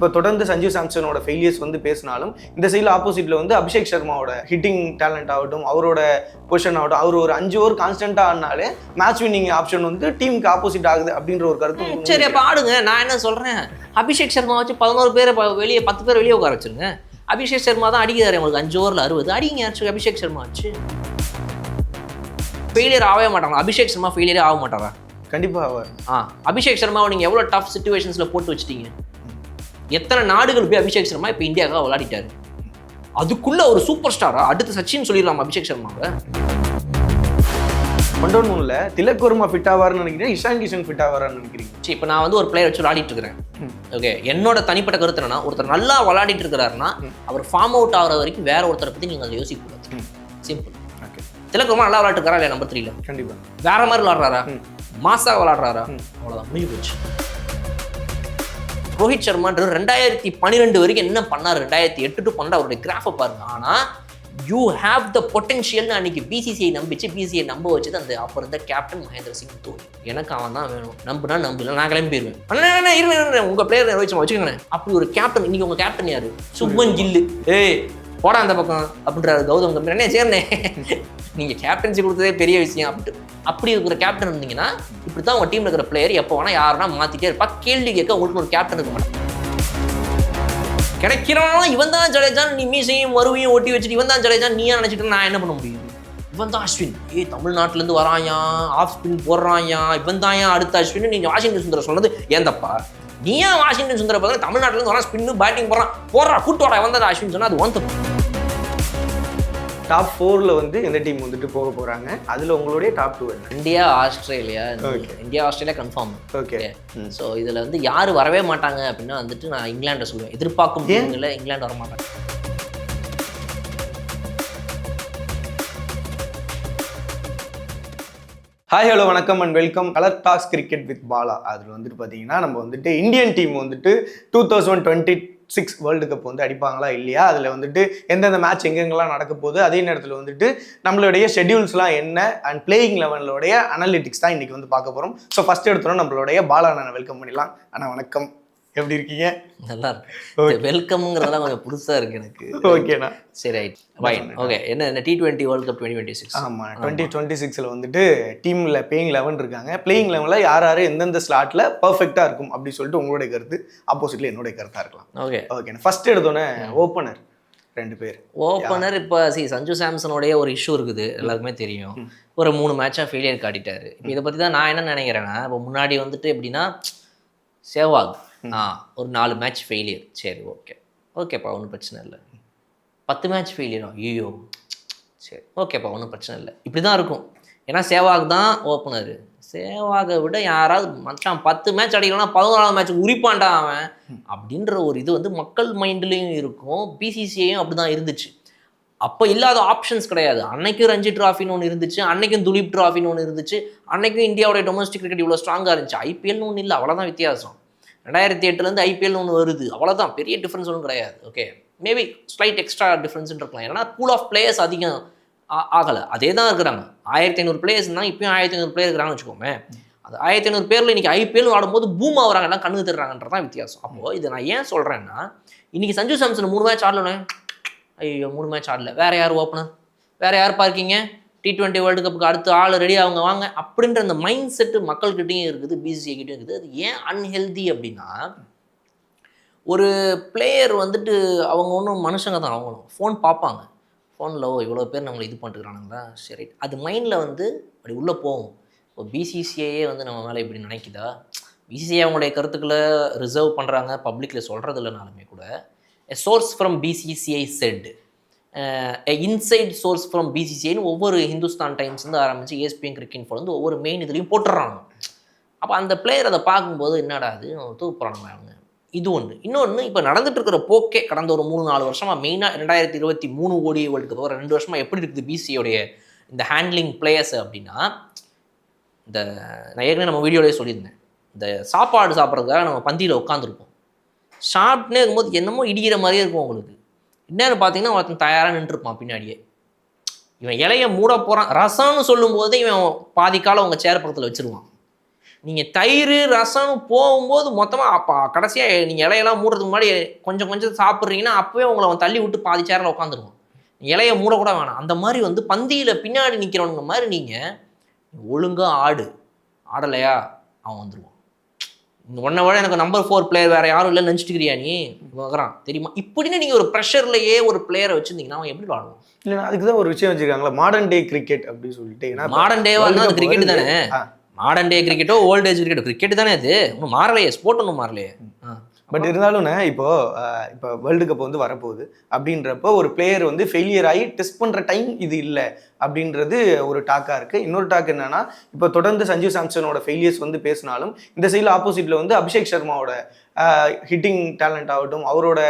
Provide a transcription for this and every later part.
இப்போ தொடர்ந்து சஞ்சு சாம்சனோட ஃபெயிலியர்ஸ் வந்து பேசினாலும் இந்த சைடில் ஆப்போசிட்டில் வந்து அபிஷேக் சர்மாவோட ஹிட்டிங் டேலண்ட் ஆகட்டும், அவரோட பொசிஷன் ஆகட்டும், அவர் ஒரு 5 ஓவர் கான்ஸ்டன்ட்டாக ஆனாலே மேட்ச் வின்னிங் ஆப்ஷன் வந்து டீமுக்கு ஆப்போசிட் ஆகுது அப்படின்ற ஒரு கருத்து. சரி அப்போ ஆடுங்க. நான் என்ன சொல்கிறேன், அபிஷேக் சர்மா வச்சு 11 பேரை வெளியே 10 பேர் வெளியே உட்கார வச்சுருங்க. அபிஷேக் சர்மா தான் அடிக்கிறாரு உங்களுக்கு 5 ஓவரில் 60. அடிங்க ஆச்சு அபிஷேக் சர்மா ஆச்சு. ஃபெயிலியர் ஆகவே மாட்டாங்க. அபிஷேக் சர்மா ஃபெயிலியரே ஆக மாட்டாரா? கண்டிப்பாக ஆவார். அபிஷேக் சர்மாவை நீங்கள் எவ்வளோ டஃப் சிச்சுவேஷன்ஸில் போட்டு வச்சுட்டீங்க. எத்தனை நாடுகள் போய் அபிஷேக் சர்மா இப்போ இந்தியாவுக்காக விளையாடிட்டாரு. அதுக்குள்ள ஒரு சூப்பர் ஸ்டாரா அடுத்து சச்சின் சொல்லிடலாம் அபிஷேக் சர்மாவை. கொண்டோன்ல திலக் வர்மா ஃபிட் ஆவார்னு நினைக்கிறேன், இஷான் கிஷன் ஃபிட் ஆவார்னு நினைக்கிறீங்க? சரி, இப்போ நான் வந்து ஒரு பிளேயர் வச்சு விளையாடிட்டு இருக்கிறேன். ஓகே, என்னோட தனிப்பட்ட கருத்து என்னன்னா, ஒருத்தர் நல்லா விளையாடிட்டு இருக்கிறாருன்னா அவர் ஃபார்ம் அவுட் ஆகிற வரைக்கும் வேற ஒருத்தரை பற்றி நீங்கள் அதை யோசிக்க கூடாது. சிம்பிள். ஓகே, திலக் வர்மா நல்லா விளையாட்டு இருக்காரா இல்லையா நம்பர் 3ல? கண்டிப்பாக. வேற மாதிரி விளையாடுறாரா, மாசா விளையாடுறாரா, அவ்வளோதான் முடிஞ்சு போச்சு. ரோஹித் சர்மான்ற 2012 வரைக்கும் என்ன பண்ணார், 2008 to 12 அவருடைய கிராஃபை பாருங்க. ஆனால் யூ ஹேவ் த பொட்டன்ஷியல்னு அன்னைக்கு பிசிசிஐ நம்பிச்சு, பிசிஐ நம்ப வச்சது அந்த அப்போ இருந்த கேப்டன் மகேந்திர சிங் தோனி. எனக்கு அவன் தான் வேணும், நம்புனா நம்பல, நான் கிளம்பி போயிருவேன். உங்க பிளேயர் ரோஹித் சர்மா வச்சுக்கோங்க. அப்படி ஒரு கேப்டன். இன்னைக்கு உங்க கேப்டன் யாரு? சுப்மன் கில்லு. ஏய் போடா அந்த பக்கம் அப்படின்றாரு கௌதம் கம்பீர். என்ன சேர்னே, நீங்க கேப்டன்சி கொடுத்ததே பெரிய விஷயம். அப்படி இருக்கிற கேப்டன் இருந்தீங்கன்னா இப்படி தான் உங்க டீம்ல இருக்கிற பிளேயர் எப்போ வேணா யாருன்னா மாத்திட்டே இருப்பா. கேள்வி கேட்க உங்களுக்கு ஒரு கேப்டன் இருக்க மாட்டேன். கிடைக்கிறவனாலும் இவன் தான் ஜடேஜான், நீ மீசையும் மறுவையும் ஒட்டி வச்சுட்டு இவன் தான் ஜடேஜான் நீயா நினைச்சிட்டு நான் என்ன பண்ண முடியும்? இவன் தான் அஸ்வின், தமிழ்நாட்டிலேருந்து வராயா, ஆஃப் ஸ்பின் போடுறாயா, இவன் தான் அடுத்த அஸ்வின். நீங்க வாஷிங்டன் சுந்தரம் சொன்னது ஏன் தப்பா? நீயா வாஷிங்டன் சுந்தரம் பார்த்தா தமிழ்நாட்டிலேருந்து வரா, ஸ்பின்னு பேட்டிங் போடுறா கூட்டு வாடா இவன் தான் அஸ்வின் சொன்னா அது ஒன் தப்பு. டாப் 4ல வந்து எந்த டீம் வந்துட்டு போக போறாங்க, அதுல உங்களுடைய டாப் 2 என்ன? India Australia. India Australia confirm. Okay. So இதுல வந்து யாரு வரவே மாட்டாங்க அப்படின்னா வந்துட்டு நான் இங்கிலாண்டை சொல்லுவேன். எதிர்பார்க்கும் டீம்ல இங்கிலாந்து வர மாட்டாங்க. ஹாய் ஹலோ வணக்கம் and welcome colour talks cricket with Bala. அதில் வந்துட்டு பார்த்தீங்கன்னா நம்ம வந்துட்டு இந்தியன் டீம் வந்துட்டு 2026 வேர்ல்டு கப் வந்து அடிப்பாங்களா இல்லையா, அதில் வந்துட்டு எந்தெந்த மேட்ச் எங்கெங்கெல்லாம் நடக்க போகுது, அதே நேரத்தில் வந்துட்டு நம்மளுடைய ஷெட்யூல்ஸ்லாம் என்ன அண்ட் பிளேயிங் லெவலோடைய அனலிட்டிக்ஸ் தான் இன்றைக்கி வந்து பார்க்க போகிறோம். ஸோ ஃபஸ்ட் எடுத்தோம் நம்மளுடைய பாலா அண்ணனை வெல்கம் பண்ணிடலாம். அண்ணா வணக்கம், எப்படி இருக்கீங்க? நல்லா இருக்கு. வெல்கம்ங்கிறதெல்லாம் கொஞ்சம் புதுசா இருக்கு எனக்கு. ஓகேண்ணா, சரி ரைட் ஃபைன். ஓகே, என்ன T20 வேர்ல்ட் கப் 2026? ஆமாம், 2026ல் வந்துட்டு டீமில் பிளேயிங் 11 இருக்காங்க. பிளேயிங் 11ல் யார் யார் எந்தெந்த ஸ்லாட்டில் பர்ஃபெக்டாக இருக்கும் அப்படின்னு சொல்லிட்டு உங்களுடைய கருத்து, ஆப்போசிட்டில் என்னுடைய கருத்தாக இருக்கலாம். ஓகே ஓகேண்ணா, ஃபர்ஸ்ட் எடுத்தோன்னே ஓப்பனர் 2 பேர். ஓப்பனர் இப்போ சஞ்சு சாம்சனோடைய ஒரு இஷ்யூ இருக்குது, எல்லாருக்குமே தெரியும். ஒரு 3 மேட்சாக ஃபெயிலியர் காட்டிட்டாரு. இப்போ இதை பற்றி தான் நான் என்ன நினைக்கிறேன்னா, இப்போ முன்னாடி வந்துட்டு எப்படின்னா சேவாக் ஒரு 4 மேட்ச் ஃபெயிலியர், சரி ஓகேப்பா ஒன்றும் பிரச்சனை இல்லை. 10 மேட்ச் ஃபெயிலியரா, ஐயோ சரி ஓகேப்பா ஒன்றும் பிரச்சனை இல்லை. இப்படி தான் இருக்கும். ஏன்னா சேவாக் தான் ஓப்பனர். சேவாகை விட யாராவது மச்சான் 10 மேட்ச் அடிக்கலாம் 11ஆவது மேட்ச் உரிப்பான்டா அவன் அப்படின்ற ஒரு இது வந்து மக்கள் மைண்ட்லேயும் இருக்கும். பிசிசிஐயும் அப்படி தான் இருந்துச்சு. அப்போ இல்லாத ஆப்ஷன்ஸ் கிடையாது. அன்னைக்கும் ரஞ்சி ட்ராஃபின்னு ஒன்று இருந்துச்சு, அன்னைக்கும் துலீப் ட்ராஃபின்னு ஒன்று இருந்துச்சு, அன்னைக்கும் இந்தியாவோட டொமஸ்டிக் கிரிக்கெட் இவ்வளோ ஸ்ட்ராங்காக இருந்துச்சு. ஐபிஎல்னு ஒன்று இல்லை, அவ்வளோதான் வித்தியாசம். 2008 ஐபிஎல்னு ஒன்று வருது, அவ்வளோதான், பெரிய டிஃப்ரென்ஸ் ஒன்றும் கிடையாது. Okay, maybe slight extra difference இருக்கலாம். ஏன்னா பூல் ஆஃப் பிளேயர்ஸ் அதிகம் ஆகலை, அதே தான் இருக்கிறாங்க. 1500 பிளேயர்ஸ் தான், இப்பயும் 1500 பிளேயர் இருக்கிறாங்கன்னு வச்சுக்கோமே. அது 1500 பேரில் இன்றைக்கி ஐபிஎல் ஆடும்போது பூம் ஆகுறாங்க, எல்லாம் கண்ணு தர்றாங்கன்றதான் வித்தியாசம். அப்போது இதை நான் ஏன் சொல்கிறேன்னா, இன்றைக்கி சஞ்சு சாம்சன் 3 மேட்ச் ஆடலனே, ஐயோ 3 மேட்ச் ஆடல, வேறு யார் ஓப்பனர், வேறு யார் பார்க்கிங்க, T20 வேர்ல்டு கப்புக்கு அடுத்து ஆள் ரெடி அவங்க வாங்க அப்படின்ற அந்த மைண்ட் செட்டு மக்கள்கிட்டையும் இருக்குது, பிசிசிஐ கிட்டையும் இருக்குது. அது ஏன் அன்ஹெல்தி அப்படின்னா, ஒரு பிளேயர் வந்துட்டு அவங்க ஒன்றும் மனுஷங்க தான், அவங்களும் ஃபோன் பார்ப்பாங்க. ஃபோனில் இவ்வளோ பேர் நம்மளை இது பண்ணிட்டுருக்கானுங்களா, சரி அது மைண்டில் வந்து அப்படி உள்ளே போகும். இப்போ பிசிசிஐயே வந்து நம்ம மேலே இப்படி நினைக்குதா, பிசிசிஐ அவங்களுடைய கருத்துக்களை ரிசர்வ் பண்ணுறாங்க, பப்ளிக்கில் சொல்கிறது இல்லைனாலுமே கூட source from BCCI said, inside source from பிசிசிஐன்னு ஒவ்வொரு ஹிந்துஸ்தான் டைம்ஸ் வந்து ஆரம்பித்து ESPN கிரிக்கெட் போல் வந்து ஒவ்வொரு மெயின் இதுலையும் போட்டுடுறாங்க. அப்போ அந்த பிளேயர் அதை பார்க்கும்போது என்னடா அது தூக்குறாங்க அவங்க. இது ஒன்று. இன்னொன்று, இப்போ நடந்துட்டு இருக்கிற போக்கே கடந்த ஒரு 3-4 வருஷமாக, மெயினாக 2023 ODI வேர்ல்டு கப் 2 வருஷமாக எப்படி இருக்குது பிசிசியோடைய இந்த ஹேண்ட்லிங் பிளேயர்ஸ் அப்படின்னா, இந்த நான் ஏற்கனவே நம்ம வீடியோலேயே சொல்லியிருந்தேன், இந்த சாப்பாடு சாப்பிட்றதுக்காக நம்ம பந்தியில் உட்காந்துருப்போம். சாப்பிட்னே இருக்கும்போது என்னமோ இடிக்கிற மாதிரியே இருக்கும் உங்களுக்கு. என்னன்னு பார்த்தீங்கன்னா ஒருத்தன் தயாராக நின்றுருப்பான் பின்னாடியே. இவன் இலையை மூட போகிறான், ரசம்னு சொல்லும்போது இவன் பாதி காலம் உங்கள் சேர் பக்கத்தில் வச்சுருவான். நீங்கள் தயிர் ரசம் போகும்போது மொத்தமாக அப்போ கடைசியாக நீங்கள் இலையெல்லாம் மூடுறதுக்கு முன்னாடி கொஞ்சம் கொஞ்சம் சாப்பிட்றீங்கன்னா அப்போவே உங்களை அவன் தள்ளி விட்டு பாதி சேரில் உட்காந்துருவோம். இலையை மூடக்கூட வேணாம். அந்த மாதிரி வந்து பந்தியில் பின்னாடி நிற்கிறவங்க மாதிரி நீங்கள் ஒழுங்காக ஆடலையா அவன் வந்துடுவான். உன்னை விட எனக்கு நம்பர் 4 பிளேயர் வேறு யாரும் இல்லைன்னு நினச்சிட்டுக்கிறியா நீ வரான் தெரியுமா? இப்படின்னு நீங்கள் ஒரு ப்ரெஷர்லையே ஒரு பிளேயரை வச்சுருந்தீங்கன்னா அவன் எப்படி விளாடுவான்? இல்லைன்னா அதுக்கு தான் ஒரு விஷயம் வச்சுருக்காங்களா, மாடர்ன் டே கிரிக்கெட் அப்படின்னு சொல்லிட்டு. ஏன்னா மாடர்ன் டேவாக இருந்தால் அது கிரிக்கெட் தானே. மாடர்ன் டே கிரிக்கெட்டோ ஓல்ட் ஏஜ் கிரிக்கெட்டோ கிரிக்கெட் தானே. அது ஒன்றும் மாறலையே, ஸ்போர்ட் ஒன்றும் மாறலையே. பட் இருந்தாலும்ண்ணே இப்போ வேர்ல்டு கப் வந்து வரப்போகுது அப்படின்றப்போ ஒரு பிளேயர் வந்து ஃபெயிலியர் ஆகி டெஸ்ட் பண்ணுற டைம் இது இல்லை அப்படின்றது ஒரு டாக்காக இருக்குது. இன்னொரு டாக் என்னன்னா, இப்போ தொடர்ந்து சஞ்சு சாம்சனோட ஃபெயிலியர்ஸ் வந்து பேசினாலும் இந்த சைடில் ஆப்போசிட்டில் வந்து அபிஷேக் சர்மாவோட ஹிட்டிங் டேலண்ட் ஆகட்டும், அவரோட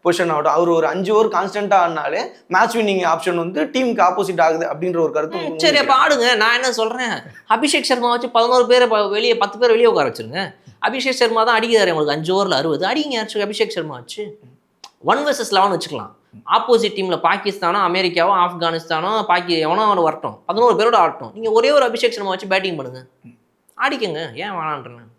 பொசிஷன் ஆகட்டும், அவர் ஒரு 5 ஓவர் கான்ஸ்டன்ட்டாக ஆனாலே மேட்ச் வின்னிங் ஆப்ஷன் வந்து டீமுக்கு ஆப்போசிட் ஆகுது அப்படின்ற ஒரு கருத்து. சரி அப்போ ஆடுங்க. நான் என்ன சொல்கிறேன், அபிஷேக் சர்மா வச்சு 11 பேரை வெளியே 10 பேர் வெளியே உட்கார வச்சுருங்க. அபிஷேக் சர்மா தான் அடிக்கிறாரு உங்களுக்கு 5 ஓவரில் 60. அடிங்க யாச்சும் அபிஷேக் சர்மா வச்சு 1 vs 11 வச்சுக்கலாம். ஆப்போசிட் டீமில் பாகிஸ்தானோ அமெரிக்காவோ ஆப்கானிஸ்தானோ எவனோ அவனை வரட்டும், 11 பேரோட ஆடட்டும். நீங்கள் ஒரே ஒரு அபிஷேக் சர்மா வச்சு பேட்டிங் பண்ணுங்க, ஆடிக்கங்க. ஏன் வேணான்றேன்?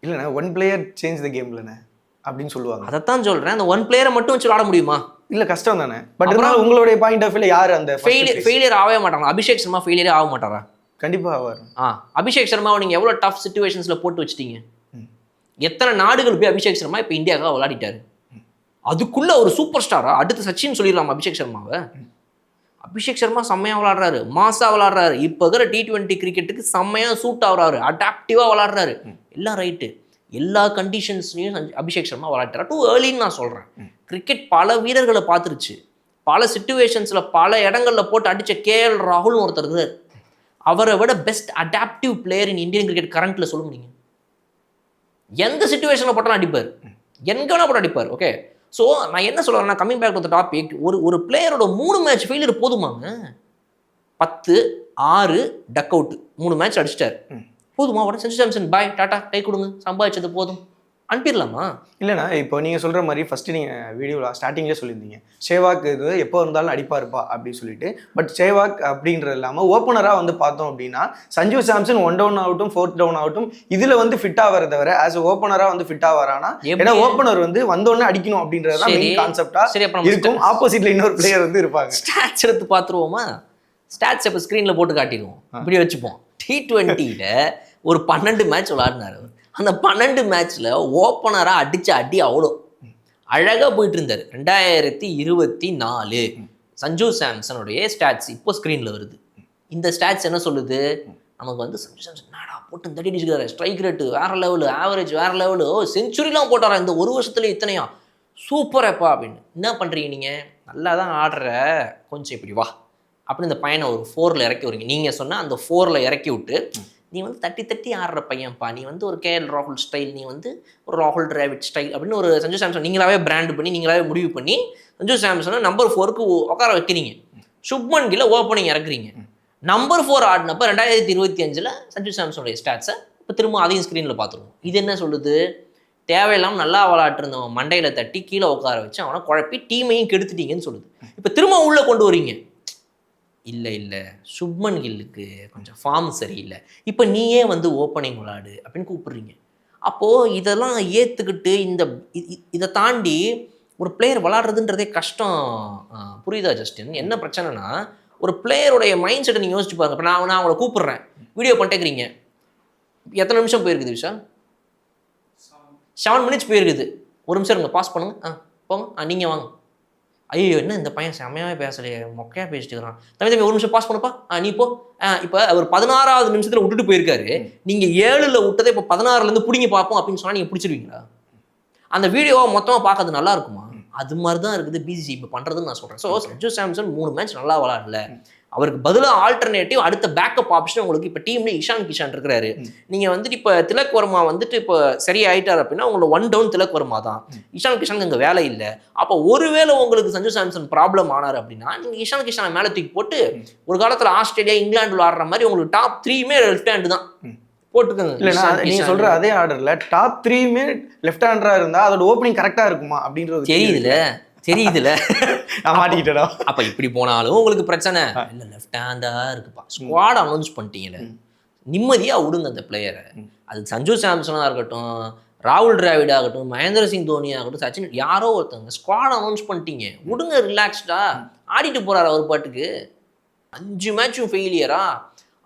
இல்லைண்ணே, 1 பிளேயர் சேஞ்ச் த கேம்லண்ணே அப்படின்னு சொல்லுவாங்க. அதைத்தான் சொல்கிறேன். அந்த 1 பிளேயரை மட்டும் வச்சு ஆட முடியுமா? இல்லை, கஷ்டம் தானே. பட் இருந்தாலும் உங்களுடைய பாயிண்ட் ஆஃப் வியூல யார் அந்த ஃபெயிலியர் ஆகவே மாட்டாங்க? அபிஷேக் சர்மா ஃபெயிலியரே ஆக மாட்டாரா? கண்டிப்பாக ஆவார். அபிஷேக் சர்மாவை நீங்கள் எவ்வளோ டஃப் சிச்சுவேஷன்ஸில் போட்டு வச்சிட்டீங்க. எத்தனை நாடுகள் போய் அபிஷேக் சர்மா இப்போ இந்தியாவுக்காக விளையாடிட்டாரு. அதுக்குள்ள ஒரு சூப்பர் ஸ்டாரா அடுத்து சச்சின் சொல்லிடலாம் அபிஷேக் சர்மாவை. அபிஷேக் சர்மா செம்மையாக விளாடுறாரு, மாசா விளாடுறாரு. இப்போ இருக்கிற T20 கிரிக்கெட்டுக்கு செம்மையாக சூட் ஆகுறாரு, அடாப்டிவாக விளாடுறாரு. எல்லாம் ரைட்டு, எல்லா கண்டிஷன்ஸ்லையும் அபிஷேக் சர்மா விளாட்டுறா. டூ ஏர்லின்னு நான் சொல்கிறேன். கிரிக்கெட் பல வீரர்களை பார்த்துருச்சு, பல சிச்சுவேஷன்ஸில் பல இடங்களில் போட்டு அடித்த KL ராகுல்னு ஒருத்தர் இருக்கார். அவரை விட best adaptive player in Indian cricket கரண்ட்டில் சொல்ல முடியுங்க. எந்த சிச்சுவேஷனில் போட்டாலும் அடிப்பார், எங்கே வேணா போட்டு அடிப்பார். ஓகே, ஸோ நான் என்ன சொல்கிறேன்னா, coming back to the topic, ஒரு பிளேயரோட 3 மேட்ச் ஃபெயிலியர் போதுமாங்க? 10, 6 டக் அவுட் 3 மேட்ச் அடிச்சிட்டார், போதுமா? உடனே சஞ்சு சாம்சன் பாய் டாட்டா கை கொடுங்க, சம்பாதிச்சது போதும் அனுப்பிடலாமா? இல்லைண்ணா, இப்போ நீங்கள் சொல்கிற மாதிரி ஃபஸ்ட்டு நீங்கள் வீடியோவில் ஸ்டார்டிங்லேயே சொல்லியிருந்தீங்க சேவாக் இது எப்போ இருந்தாலும் அடிப்பாருப்பா அப்படின்னு சொல்லிட்டு. பட் சேவாக் அப்படின்றது இல்லாமல் ஓப்பனராக வந்து பார்த்தோம் அப்படின்னா சஞ்சு சாம்சன் 1 டவுன் ஆகட்டும் 4th டவுன் ஆகட்டும் இதில் வந்து ஃபிட்டாக வரதை தவிர ஆஸ் ஓப்பனராக வந்து ஃபிட்டாக வரானா, ஏன்னா ஓப்பனர் வந்து வந்தோடனே அடிக்கணும் அப்படின்றதான் மெயின் கான்செப்டாக இருக்கும். ஆப்போசிட்டில் இன்னொரு பிளேயர் வந்து இருப்பாங்க. ஸ்டாட்ஸ் எடுத்து பார்த்துருவோமா? ஸ்டாட்ஸ் இப்போ ஸ்க்ரீனில் போட்டு காட்டிடுவோம், இப்படி வச்சுப்போம். T20யில் ஒரு 12 மேட்ச் விளாடினார். அந்த 12 மேட்ச்சில் ஓப்பனராக அடித்த அடி அவ்வளோ அழகாக போயிட்டு இருந்தார். 2024 சஞ்சு சாம்சனுடைய ஸ்டாட்ஸ் இப்போ ஸ்க்ரீனில் வருது. இந்த ஸ்டாட்ஸ் என்ன சொல்லுது நமக்கு வந்து, சஞ்சு சாம்சன் நாடா போட்டு தட்டி அடிச்சுக்கிறாரு, ஸ்ட்ரைக் ரேட்டு வேறு லெவலு, ஆவரேஜ் வேறு லெவலு, செஞ்சுரிலாம் போட்டாரா இந்த ஒரு வருஷத்துல இத்தனையா, சூப்பரப்பா அப்படின்னு. என்ன பண்ணுறீங்க நீங்கள்? நல்லா தான் ஆடுற, கொஞ்சம் இப்படி வா அப்படின்னு இந்த பையனை ஒரு 4ல் இறக்கி விடுங்க. நீங்கள் சொன்னால் அந்த 4ல் இறக்கி விட்டு, நீ வந்து தட்டி தட்டி ஆடுற பையன்ப்பா, நீ வந்து ஒரு KL ராகுல் ஸ்டைல், நீ வந்து ஒரு ராகுல் டிராவிட் ஸ்டைல் அப்படின்னு ஒரு சஞ்சு சாம்சன் நீங்களாவே பிராண்ட் பண்ணி நீங்களாவே முடிவு பண்ணி சஞ்சு சாம்சனை நம்பர் 4க்கு உட்கார வைக்கிறீங்க. சுப்மன் கில்ல ஓப்பனிங் இறக்குறீங்க. நம்பர் 4 ஆடினப்போ 2025ல் சஞ்சு சாம்சனுடைய ஸ்டாட்ஸை இப்போ திரும்ப அதையும் ஸ்க்ரீனில் பார்த்துருவோம். இது என்ன சொல்லுது? தேவையில்லாமல் நல்லா விளாட்டுருந்தவன் மண்டையில் தட்டி கீழே உட்கார வச்சு அவனை குழப்பி டீமையும் கெடுத்துட்டீங்கன்னு சொல்லுது. இப்போ திரும்ப உள்ளே கொண்டு வரீங்க. இல்லை சுப்மன் கில்லுக்கு கொஞ்சம் ஃபார்ம் சரியில்லை, இப்போ நீயே வந்து ஓப்பனிங் விளாடு அப்படின்னு கூப்பிடுறீங்க. அப்போது இதெல்லாம் ஏற்றுக்கிட்டு இதை தாண்டி ஒரு பிளேயர் விளாடுறதுன்றதே கஷ்டம். புரியுதா ஜஸ்டின்? என்ன பிரச்சனைனா, ஒரு பிளேயருடைய மைண்ட் செட்டை நீங்கள் யோசிச்சு பாருங்க. இப்போ நான் அவங்கள கூப்பிட்றேன், வீடியோ பண்ணிட்டேங்கிறீங்க, எத்தனை நிமிஷம் போயிருக்குது விஷா? 7 minutes போயிருக்குது. ஒரு நிமிஷம் இருங்க, பாஸ் பண்ணுங்க, போங்க, நீங்கள் வாங்க. ஐயோ என்ன இந்த பையன் செம்மையாகவே பேசலையே, மொக்கையாக பேசிட்டு இருக்கிறான், தம்பி ஒரு நிமிஷம் பாஸ் பண்ணுப்பா, நீ போ. இப்போ ஒரு 16வது நிமிஷத்தில் விட்டுட்டு போயிருக்காரு, நீங்கள் 7ல் விட்டதை இப்போ 16லேருந்து பிடிங்க பார்ப்போம் அப்படின்னு சொன்னால் நீங்கள் பிடிச்சிருவீங்களா? அந்த வீடியோவை மொத்தமாக பார்க்கறது நல்லா இருக்குமா? அது மாதிரி தான் இருக்குது பிசிசி இப்போ பண்ணுறதுன்னு நான் சொல்கிறேன். ஸோ சஞ்சு சாம்சன் 3 மேட்ச் நல்லா விளாடல, அவருக்கு பதிலாக ஆல்டர்னேட்டிவ் அடுத்த பேக்கப் ஆப்ஷன் உங்களுக்கு இப்போ டீம்ல இஷான் கிஷான் இருக்கிறாரு. நீங்கள் வந்துட்டு இப்போ திலக் வர்மா வந்துட்டு இப்போ சரியாயிட்டார் அப்படின்னா உங்களோட 1 down திலக் வர்மா தான். இஷான் கிஷானுக்கு இங்கே வேலை இல்லை. அப்போ ஒருவேளை உங்களுக்கு சஞ்சு சாம்சன் ப்ராப்ளம் ஆனார் அப்படின்னா நீங்கள் இஷான் கிஷானை மேலே தூக்கி போட்டு ஒரு காலத்தில் ஆஸ்திரேலியா இங்கிலாந்து ஆடுற மாதிரி உங்களுக்கு டாப் 3மே லெஃப்ட் ஹேண்டு தான் போட்டுக்கோங்க. இல்லைன்னா நீங்கள் சொல்கிற அதே ஆர்டரில் டாப் 3மே லெஃப்ட் ஹேண்டராக இருந்தால் அதோட ஓப்பனிங் கரெக்டாக இருக்குமா அப்படின்றது தெரியுதுல நான் மாட்டிக்கிட்டேன். அப்ப இப்படி போனாலும் உங்களுக்கு பிரச்சனை இல்லை, லெஃப்ட் ஹேண்டா இருக்குப்பா. ஸ்குவாட் அனௌன்ஸ் பண்ணிட்டீங்களே, நிம்மதியாக விடுங்க அந்த பிளேயரை. அது சஞ்சு சாம்சனாக இருக்கட்டும், ராகுல் டிராவிட் ஆகட்டும், மகேந்திர சிங் தோனி ஆகட்டும், சச்சின், யாரோ ஒருத்தவங்க ஸ்குவாட் அனௌன்ஸ் பண்ணிட்டீங்க, விடுங்க ரிலாக்ஸ்டா ஆடிட்டு போறாரு அவர் பாட்டுக்கு. 5 மேட்சும் ஃபெயிலியரா?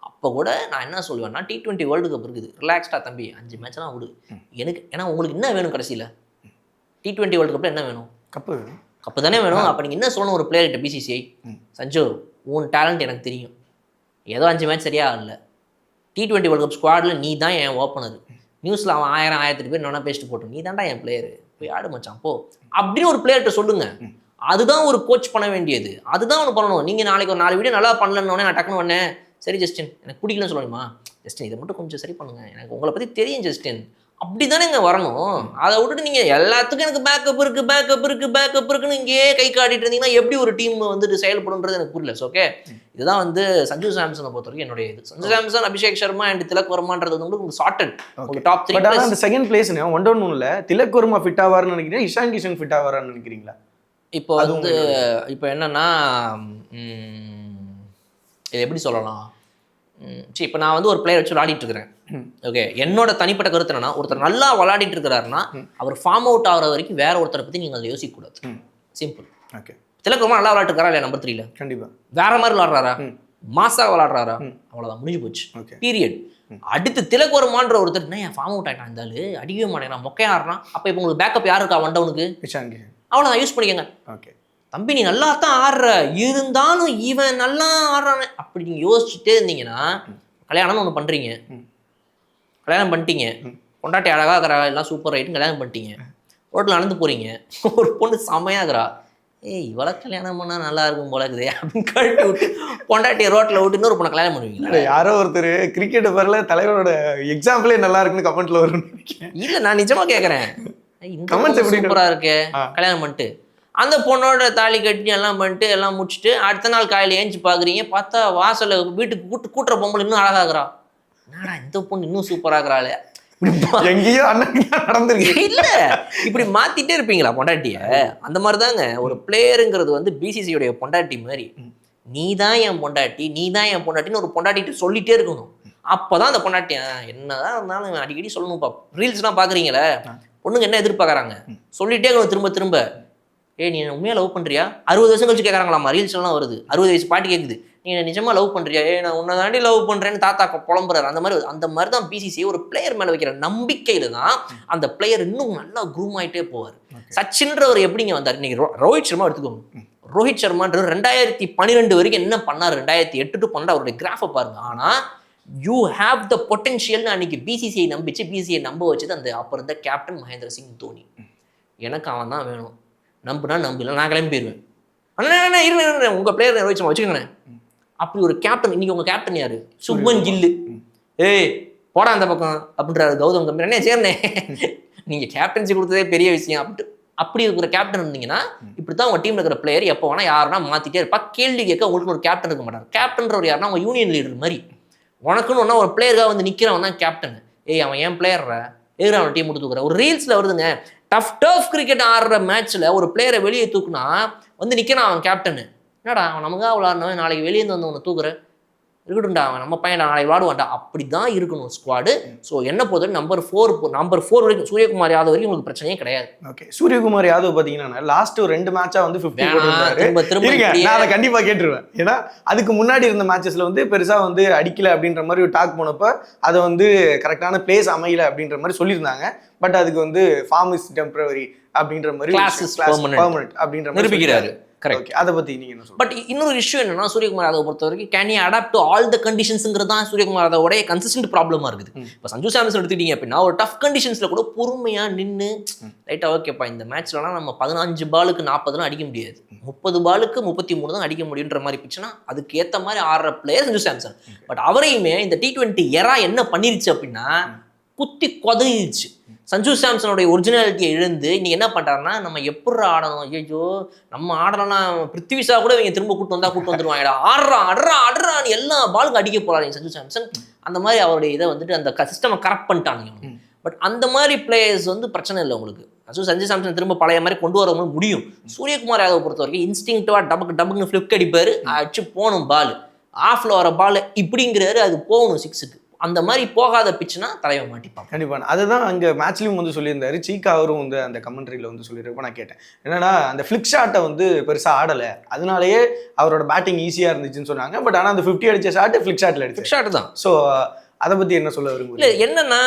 அப்போ கூட நான் என்ன சொல்லுவேன்னா, T20 வேர்ல்டு கப் இருக்குது, ரிலாக்ஸ்டா தம்பி 5 மேட்ச்லாம் விடு எனக்கு. ஏன்னா உங்களுக்கு என்ன வேணும் கடைசியில்? T20 வேர்ல்டு கப்பில் என்ன வேணும்? கப்பு தானே வேணும். அப்போ நீங்கள் என்ன சொல்லணும் ஒரு பிளேயர்கிட்ட, BCCI, சஞ்சு உன் டேலண்ட் எனக்கு தெரியும், ஏதோ 5 மேட்ச் சரியா இல்லை, T20 வேர்ல்டு கப் ஸ்குவாடில் நீ தான் என் ஓப்பனர், நியூஸில் அவன் 1000-1008 பேர் என்ன பேசிட்டு போட்டோம், நீ தான்டா என் பிளேயரு, போய் ஆடு மச்சான் போ அப்படின்னு ஒரு பிளேயர்கிட்ட சொல்லுங்க. அதுதான் ஒரு கோச் பண்ண வேண்டியது, அதுதான் ஒன்று பண்ணணும். நீங்கள் நாளைக்கு ஒரு 4 வீடியோ நல்லா பண்ணலன்னு நான் டக்குன்னு பண்ணேன், சரி ஜஸ்டின் எனக்கு பிடிக்கலன்னு சொல்லணுமா, ஜஸ்டின் இதை மட்டும் கொஞ்சம் சரி பண்ணுங்க, எனக்கு உங்களை பற்றி தெரியும் ஜஸ்டின், அப்படி தானே இங்கே வரணும். அதை விட்டுட்டு நீங்கள் எல்லாத்துக்கும் எனக்கு பேக்கப் இருக்குன்னு இங்கேயே கை காட்டிட்டு இருந்தீங்கன்னா எப்படி ஒரு டீம் வந்துட்டு செயல்படுன்றது எனக்கு புரியல. ஓகே, இதுதான் வந்து சஞ்சு சாம்சனை பொறுத்த வரைக்கும் என்னுடைய இது. சஞ்சு சாம்சன், அபிஷேக் சர்மா அண்ட் திலக் வர்மான்றது வந்து உங்களுக்கு சார்ட்டட் ஒரு டாப் 3. பட் ஆனால் அந்த second place 1-1 Tilak Varma fit ஆவார்னு நினைக்கிறீங்க, இஷான் கிஷன் ஃபிட் ஆவார்னு நினைக்கிறீங்களா? இப்போ வந்து இப்போ என்னன்னா, இது எப்படி சொல்லலாம், சரி இப்போ நான் வந்து ஒரு பிளேயர் வச்சு விளையாடிட்டு இருக்கிறேன். ஓகே, என்னோட தனிப்பட்ட கருத்து என்னன்னா, ஒருத்தர் நல்லா விளையாடிட்டு இருக்கிறாருன்னா அவர் ஃபார்ம் அவுட் ஆகிற வரைக்கும் வேற ஒருத்தரை பற்றி நீங்கள் அதை யோசிக்கக்கூடாது. சிம்பிள். ஓகே, திலக் வர்மா நல்லா விளையாட்டுருக்காரா இல்லையா நம்பர் 3ல? கண்டிப்பாக. வேற மாதிரி விளையாடுறாரா, மாசா விளையாடுறாரா, அவ்வளோதான், முடிஞ்சு போச்சு, பீரியட். அடுத்து திலக் வர்மான்ற ஒருத்தர் என்ன ஃபார்ம் அவுட் ஆகிட்டான், இருந்தாலும் அடிக்கவே மாட்டேங்கிறான், மொக்கையா ஆடுறான், அப்போ இப்போ உங்களுக்கு பேக்கப் யாரு இருக்கா? ஒன்டவுனுக்கு அவ்வளோதான், யூஸ் பண்ணிக்கோங்க. ஓகே தம்பி, நீ நல்லா தான் ஆடுற, இருந்தாலும் இவன் நல்லா ஆடுறானே அப்படி நீங்கள் யோசிச்சுட்டே இருந்தீங்கன்னா, கல்யாணம்னு ஒன்று பண்ணுறீங்க, கல்யாணம் பண்ணிட்டீங்க, பொண்டாட்டி அழகாக இருக்கிறா, எல்லாம் சூப்பர் ரைட்டுன்னு கல்யாணம் பண்ணிட்டீங்க, ரோட்டில் நடந்து போகிறீங்க, ஒரு பொண்ணு செம்மையாகிறா, இவளை கல்யாணம் பண்ணால் நல்லா இருக்கும் போல இருக்குதே அப்படின்னு கழட்டி விட்டு பொண்டாட்டியை ரோட்டில் விட்டு இன்னொரு பொண்ணை கல்யாணம் பண்ணுவீங்களா? யாரோ ஒருத்தர் கிரிக்கெட் பேரில் தலைவரோட எக்ஸாம்பிளே நல்லா இருக்குன்னு கமெண்ட்ல வரும். இல்லை, நான் நிஜமாக கேட்குறேன், கமெண்ட்ஸ் எப்படி சூப்பராக இருக்கு, கல்யாணம் பண்ணிட்டு அந்த பொண்ணோட தாலி கட்டி எல்லாம் பண்ணிட்டு எல்லாம் முடிச்சுட்டு அடுத்த நாள் காலையில் ஏஞ்சி பார்க்குறீங்க, பார்த்தா வாசலை வீட்டுக்கு கூட்டுற பொம்பளை இன்னும் அழகாகிறா, என்னடா இந்த பொண்ணு இன்னும் சூப்பராகிறாள், எங்கேயோ நடந்துருக்கு. இல்லை, இப்படி மாற்றிட்டே இருப்பீங்களா பொண்டாட்டியை? அந்த மாதிரி தாங்க ஒரு பிளேயருங்கிறது வந்து பிசிசியோடைய பொண்டாட்டி மாதிரி, நீ தான் என் பொண்டாட்டி, நீ தான் என் பொண்டாட்டின்னு ஒரு பொண்டாட்டிட்டு சொல்லிட்டே இருக்கணும். அப்போ தான் அந்த பொண்டாட்டி என்னதான் இருந்தாலும் அடிக்கடி சொல்லணும்ப்பா. ரீல்ஸ்லாம் பார்க்குறீங்களே, பொண்ணுங்க என்ன எதிர்பார்க்குறாங்க, சொல்லிட்டே இருக்கணும் திரும்ப திரும்ப, நீ உண்மையாக லவ் பண்ணுறியா? 60 வருஷம் கழிச்சு கேட்குறாங்களாமா, ரீல்ஸ்லாம் வருது, 60 வயசு பாட்டி கேட்குது, நீ நிஜமாக லவ் பண்ணுறியா? நான் உன்னை தாண்டி லவ் பண்ணுறேன்னு தாத்தா புலம்புறாரு. அந்த மாதிரி தான் பிசிசி ஒரு பிளேயர் மேலே வைக்கிற நம்பிக்கையில் தான் அந்த பிளேயர் இன்னும் நல்லா க்ரூம் ஆகிட்டே போவார். சச்சின்றவர் எப்படிங்க வந்தார்? இன்னைக்கு ரோஹித் சர்மா எடுத்துக்கோங்க. ரோஹித் சர்மான்ற 2012 வரைக்கும் என்ன பண்ணார், 2008 to 12 அவருடைய கிராஃபை பாருங்க. ஆனால் யூ ஹேவ் த பொட்டென்ஷியல்னு அன்னைக்கு பிசிசிஐ நம்பிச்சு, பிசிசிஐ நம்ப வச்சது அந்த அப்போ இருந்த கேப்டன் மகேந்திர சிங் தோனி. எனக்கு அவன் தான் வேணும், நம்புனா நம்பல, நான் கிளம்பி போயிடுவேன். அண்ணா இருங்க, உங்கள் பிளேயர் ரோஹித் சர்மா வச்சுக்கோங்களேன். அப்படி ஒரு கேப்டன். இன்னைக்கு உங்கள் கேப்டன் யாரு? சுப்மன் கில்லு. போடா அந்த பக்கம் அப்படின்றாரு கௌதம் கம்பீர். என்ன சேர்னே, நீங்கள் கேப்டன்சி கொடுத்ததே பெரிய விஷயம் அப்படின்ட்டு. அப்படி இருக்கிற கேப்டன் இருந்தீங்கன்னா இப்படி தான் உங்கள் டீமில் இருக்கிற பிளேயர் எப்போ வேணா யாருன்னா மாற்றிட்டே இருப்பா. கேள்வி கேட்க உங்களுக்கு ஒரு கேப்டன் இருக்க மாட்டார். கேப்டன்றவர் யாருன்னா அவங்க யூனியன் லீடர் மாதிரி. உனக்குன்னு ஒன்றா ஒரு பிளேயருக்காக வந்து நிற்கிறவன் தான் கேப்டன். அவன் ஏன் பிளேயர்ற எதிராக அவன் டீம் தூக்குற. ஒரு ரீல்ஸில் வருதுங்க, டஃப் கிரிக்கெட் ஆடுற மேட்ச்சில் ஒரு பிளேயரை வெளியே தூக்குனா வந்து நிற்கிறான் அவன் கேப்டனு. என்னடா அவன் நமக்காக விளாட்னவன் நாளைக்கு வெளியே வந்து ஒன்று தூக்குற இருக்கட்டும்டா, அவன் நம்ம பையன் நாளைக்கு விளாடுவான்டா. அப்படி தான் இருக்கணும் ஸ்குவாடு. ஸோ என்ன போதும் நம்பர் 4 வரைக்கும் சூரியகுமார் யாதவ் வரைக்கும் உங்களுக்கு பிரச்சனையே கிடையாது. ஓகே, சூரியகுமார் யாதவ் பார்த்தீங்கன்னா லாஸ்ட் ஒரு 2 மேட்சா வந்து 50 நான் அதை கண்டிப்பாக கேட்டுருவேன். ஏன்னா அதுக்கு முன்னாடி இருந்த மேட்சஸ்ல வந்து பெருசா வந்து அடிக்கல அப்படின்ற மாதிரி ஒரு டாக் போனப்போ அதை வந்து கரெக்டான பிளேஸ் அமையல அப்படின்ற மாதிரி சொல்லியிருந்தாங்க. பட் அதுக்கு வந்து ஃபார்ம் இஸ் டெம்பரவரி அப்படின்ற மாதிரி பெர்மனன்ட் அப்படின்ற மாதிரி நிரூபிக்கிறாரு. கரெக்ட். அதை பத்தி நீங்க என்ன சொல்றீங்க? பட் இன்னொரு இஷ்யூ என்னன்னா, சூரியகுமார் யாதவ் பொறுத்த வரைக்கும் can you adapt to all the கண்டிஷன்ஸ்ங்கிறது தான் சூரியகுமார் யாதவோட கன்சிஸ்டன்ட் ப்ராப்ளமா இருக்குது. இப்போ சஞ்சு சாம்சன் எடுத்துக்கிட்டீங்க அப்படின்னா ஒரு டஃப் கண்டிஷன்ஸ்ல கூட பொறுமையா நின்று ரைட்டா ஓகேப்பா இந்த மேட்ச்லலாம் நம்ம 15 பாலுக்கு 40 அடிக்க முடியாது, 30 பாலுக்கு 33 தான் அடிக்க முடியுன்ற மாதிரி பிச்சுன்னா அதுக்கு ஏற்ற மாதிரி ஆடுற பிளேயர் சஞ்சு சாம்சன். பட் அவரையுமே இந்த T20 எரா என்ன பண்ணிருச்சு அப்படின்னா குத்தி கொதறிடுச்சு. சஞ்சு சாம்சனுடைய ஒரிஜினாலிட்டியை இழந்து இன்னைக்கு என்ன பண்ணுறாருன்னா நம்ம எப்படி ஆடணும், ஐயோ நம்ம ஆடலன்னா பிருத்திவிஷா கூட இவங்க திரும்ப கூட்டு வந்துருவாங்கடா, ஆடுறான்னு எல்லா பாலுக்கும் அடிக்க போறாங்க சஞ்சு சாம்சன். அந்த மாதிரி அவருடைய இதை வந்துட்டு அந்த சிஸ்டமை கரெக்ட் பண்ணிட்டானுங்க. பட் அந்த மாதிரி பிளேயர்ஸ் வந்து பிரச்சனை இல்லை உங்களுக்கு. சஞ்சு சாம்சன் திரும்ப பழைய மாதிரி கொண்டு வர முடியும். சூரியகுமார் யாதவ் பொறுத்த வரைக்கும் இன்ஸ்டிங்க்டிவா டபுக்குன்னு ஃபிளிக் அடிப்பாரு, அடிச்சு போகணும் பால், ஆஃப்ல வர பால் இப்படிங்கிறாரு, அது போகணும் 6க்கு. அந்த மாதிரி போகாத பிச்சுனா தலைவன் மாட்டிப்பான். கண்டிப்பாக அதுதான் அங்கே மேட்ச்லையும் வந்து சொல்லியிருந்தாரு. சீக்கா அவரும் வந்து அந்த கமெண்ட்ரியில் வந்து சொல்லியிருப்போம். நான் கேட்டேன் என்னன்னா அந்த ஃபிளிக் ஷாட்டை வந்து பெருசாக ஆடலை, அதனாலேயே அவரோட பேட்டிங் ஈஸியாக இருந்துச்சுன்னு சொன்னாங்க. பட் ஆனால் அந்த 50 அடிச்ச ஷாட்டு ஃபிளிக் ஷாட்டில் அடிச்சு ஷாட் தான். ஸோ அதை பற்றி என்ன சொல்ல விரும்புங்க? இல்லை என்னன்னா